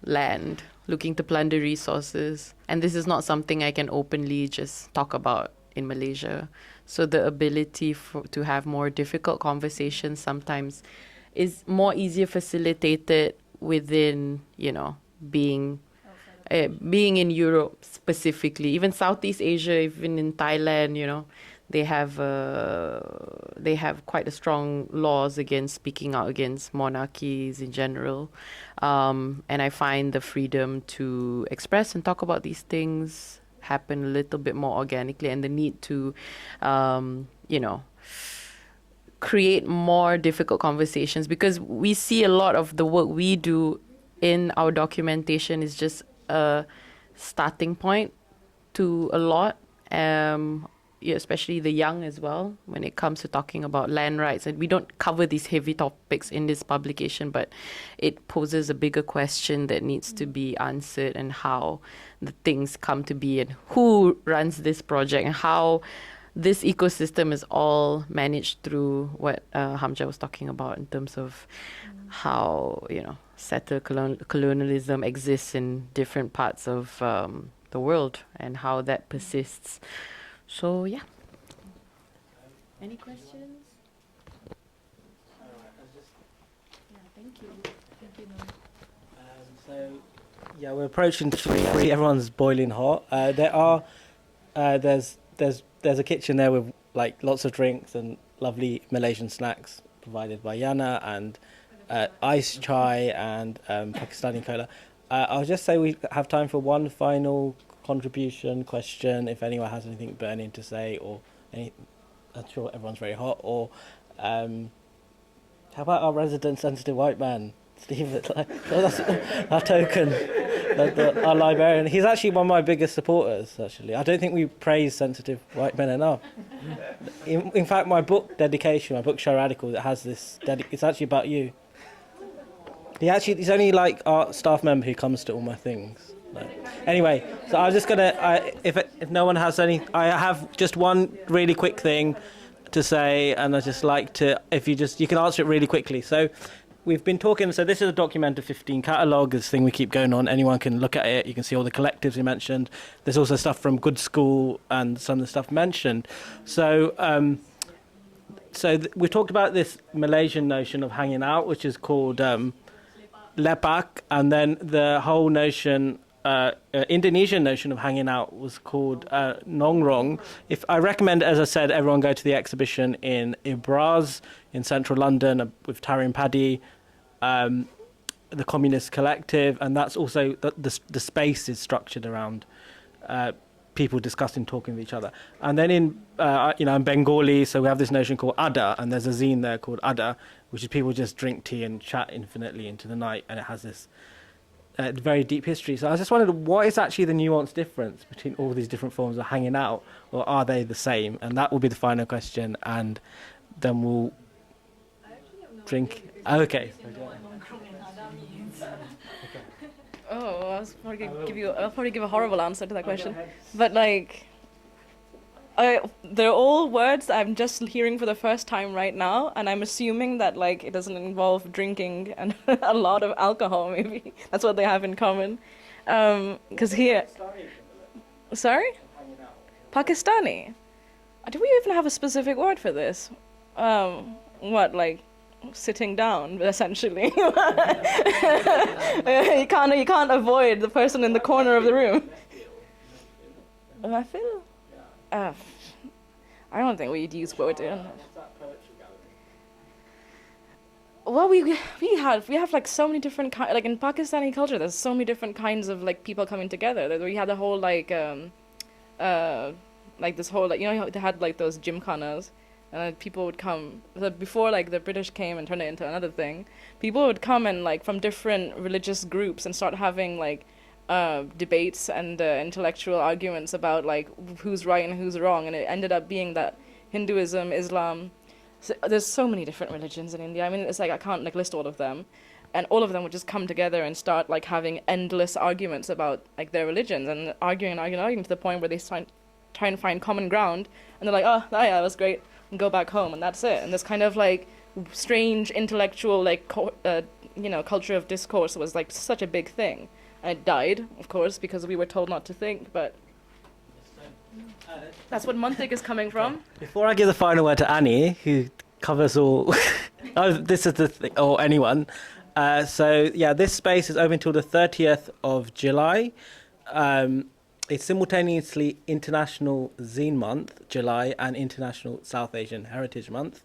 Speaker 3: land, looking to plunder resources. And this is not something I can openly just talk about in Malaysia. So the ability to have more difficult conversations sometimes is more easier facilitated within, being in Europe specifically, even Southeast Asia, even in Thailand, they have quite a strong laws against speaking out against monarchies in general, and I find the freedom to express and talk about these things happen a little bit more organically, and the need to, create more difficult conversations, because we see a lot of the work we do in our documentation is just a starting point to a lot, especially the young as well, when it comes to talking about land rights. And we don't cover these heavy topics in this publication, but it poses a bigger question that needs to be answered, and how the things come to be, and who runs this project, and how this ecosystem is all managed through what Hamja was talking about in terms of how, settler colonialism exists in different parts of the world, and how that persists. So, yeah. Any questions?
Speaker 2: Thank you.
Speaker 1: So, yeah, we're approaching 3. Everyone's boiling hot. There's a kitchen there with like lots of drinks and lovely Malaysian snacks provided by Yana, and iced chai and Pakistani cola. I'll just say we have time for one final contribution question, if anyone has anything burning to say, or any. I'm sure everyone's very hot. Or how about our resident sensitive white man, Steve? That's our token, our librarian. He's actually one of my biggest supporters. Actually, I don't think we praise sensitive white men enough. In fact, my book dedication, my book Show Radical, that has this. It's actually about you. He's only like our staff member who comes to all my things. Anyway, so I was just gonna. If no one has any, I have just one really quick thing to say, and I just like to. You can answer it really quickly. So, we've been talking. So this is a Documenta 15 catalogue. This thing we keep going on. Anyone can look at it. You can see all the collectives we mentioned. There's also stuff from Good School and some of the stuff mentioned. So, we talked about this Malaysian notion of hanging out, which is called lepak, and then the whole notion. Indonesian notion of hanging out was called nongrong. If I recommend, as I said, everyone go to the exhibition in Ibraz in central London with Tarim Paddy, the Communist Collective, and that's also the space is structured around people discussing, talking with each other. And then in Bengali, so we have this notion called Ada, and there's a zine there called Ada, which is people just drink tea and chat infinitely into the night, and it has this very deep history. So I just wondered, what is actually the nuanced difference between all these different forms of hanging out, or are they the same? And that will be the final question, and then we'll drink. Okay.
Speaker 5: Oh, I'll probably give a horrible answer to that question. But they're all words I'm just hearing for the first time right now, and I'm assuming that it doesn't involve drinking and a lot of alcohol. Maybe that's what they have in common. Because here, sorry, Pakistani. Do we even have a specific word for this? Sitting down, essentially. You can't avoid the person in the corner of the room. I feel. I don't think we'd use poetry. Well, we have so many different kinds. In Pakistani culture, there's so many different kinds of people coming together. We had the whole this whole they had those gymkhanas, and people would come. So before the British came and turned it into another thing, people would come and from different religious groups and start having debates and intellectual arguments about who's right and who's wrong, and it ended up being that Hinduism, Islam, there's so many different religions in India. I mean, it's I can't list all of them, and all of them would just come together and start having endless arguments about their religions, and arguing to the point where they try and find common ground, and they're oh yeah, that was great, and go back home, and that's it. And this kind of strange intellectual culture of discourse was such a big thing. And it died, of course, because we were told not to think, but that's what Mantiq is coming from.
Speaker 1: Before I give the final word to Annie, who covers all... this is the thing, or anyone. This space is open till the 30th of July. it's simultaneously International Zine Month, July, and International South Asian Heritage Month.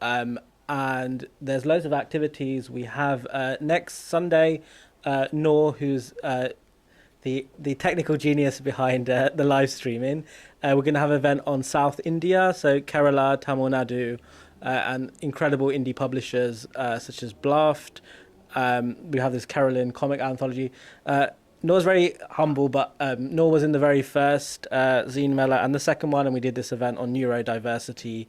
Speaker 1: And there's loads of activities. We have next Sunday, Noor, who's the technical genius behind the live streaming. We're going to have an event on South India, so Kerala, Tamil Nadu, and incredible indie publishers such as Blaft. We have this Carolyn comic anthology. Noor's very humble, but Noor was in the very first Zine Mela and the second one, and we did this event on neurodiversity.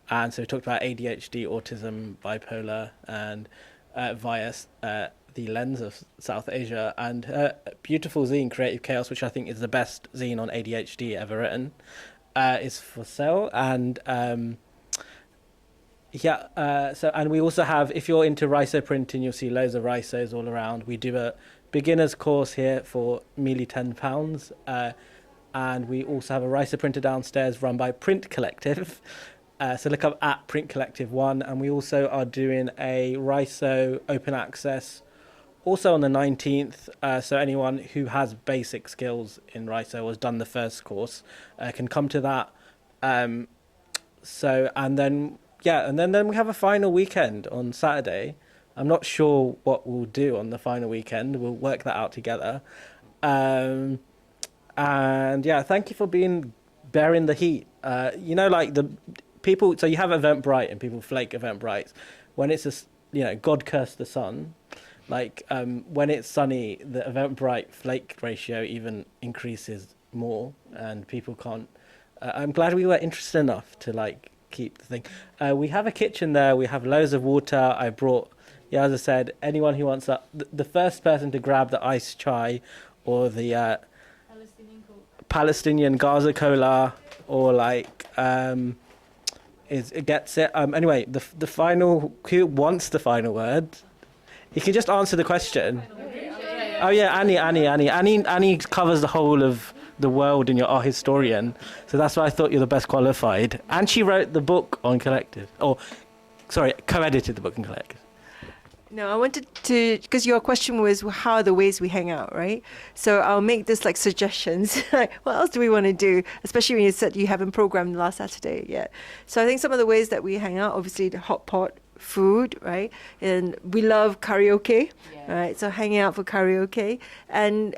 Speaker 1: And so we talked about ADHD, autism, bipolar, and via the lens of South Asia. And beautiful zine, Creative Chaos, which I think is the best zine on ADHD ever written, is for sale. And and we also have, if you're into rhizo printing, you'll see loads of rhizos all around. We do a beginner's course here for merely £10. And we also have a rhizo printer downstairs run by Print Collective. So look up at Print Collective 1, and we also are doing a rhizo open access also on the 19th. So anyone who has basic skills in rhizo or has done the first course can come to that. And then we have a final weekend on Saturday. I'm not sure what we'll do on the final weekend. We'll work that out together. And yeah, thank you for bearing the heat. Like the people, so you have Eventbrite and people flake Eventbrite. When it's God curse the sun. Like when it's sunny, the Eventbrite flake ratio even increases more, and people can't. I'm glad we were interested enough to keep the thing. We have a kitchen there. We have loads of water. I brought, as I said, anyone who wants that. The first person to grab the iced chai, or the Palestinian Gaza cola, or gets it. Anyway, the final, who wants the final word? You can just answer the question. Oh yeah, Annie covers the whole of the world, and you're our historian, so that's why I thought you're the best qualified. And she wrote the book on Collective, co-edited the book on Collective.
Speaker 4: No, I wanted to, because your question was how are the ways we hang out, right? So I'll make this suggestions. What else do we want to do? Especially when you said you haven't programmed last Saturday yet. So I think some of the ways that we hang out, obviously the hot pot food, right? And we love karaoke, right? So hanging out for karaoke. And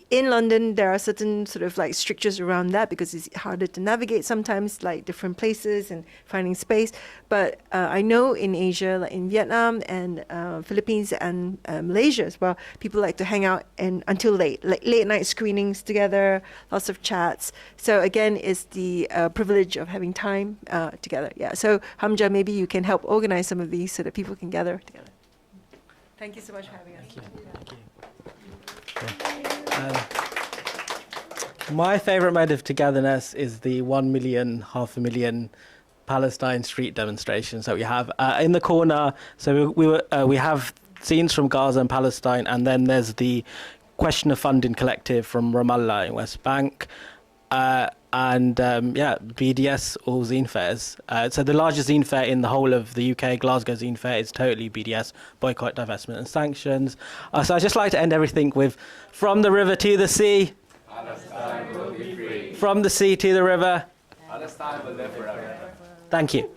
Speaker 4: in London, there are certain sort of strictures around that because it's harder to navigate sometimes, different places and finding space. But I know in Asia, in Vietnam and Philippines and Malaysia as well, people like to hang out until late night screenings together, lots of chats. So again, it's the privilege of having time together. Yeah. So Hamja, maybe you can help organize some of these so that people can gather together. Thank you so much for having us.
Speaker 1: Thank you. My favourite mode of togetherness is the 1 million, 500,000 Palestine street demonstrations that we have in the corner. So we have scenes from Gaza and Palestine, and then there's the Question of Funding Collective from Ramallah in West Bank, BDS or zine fairs. So the largest zine fair in the whole of the UK, Glasgow Zine Fair, is totally BDS, boycott, divestment and sanctions. So I'd just like to end everything with, from the river to the sea, Palestine will be free. From the sea to the river, Palestine will live forever. Thank you.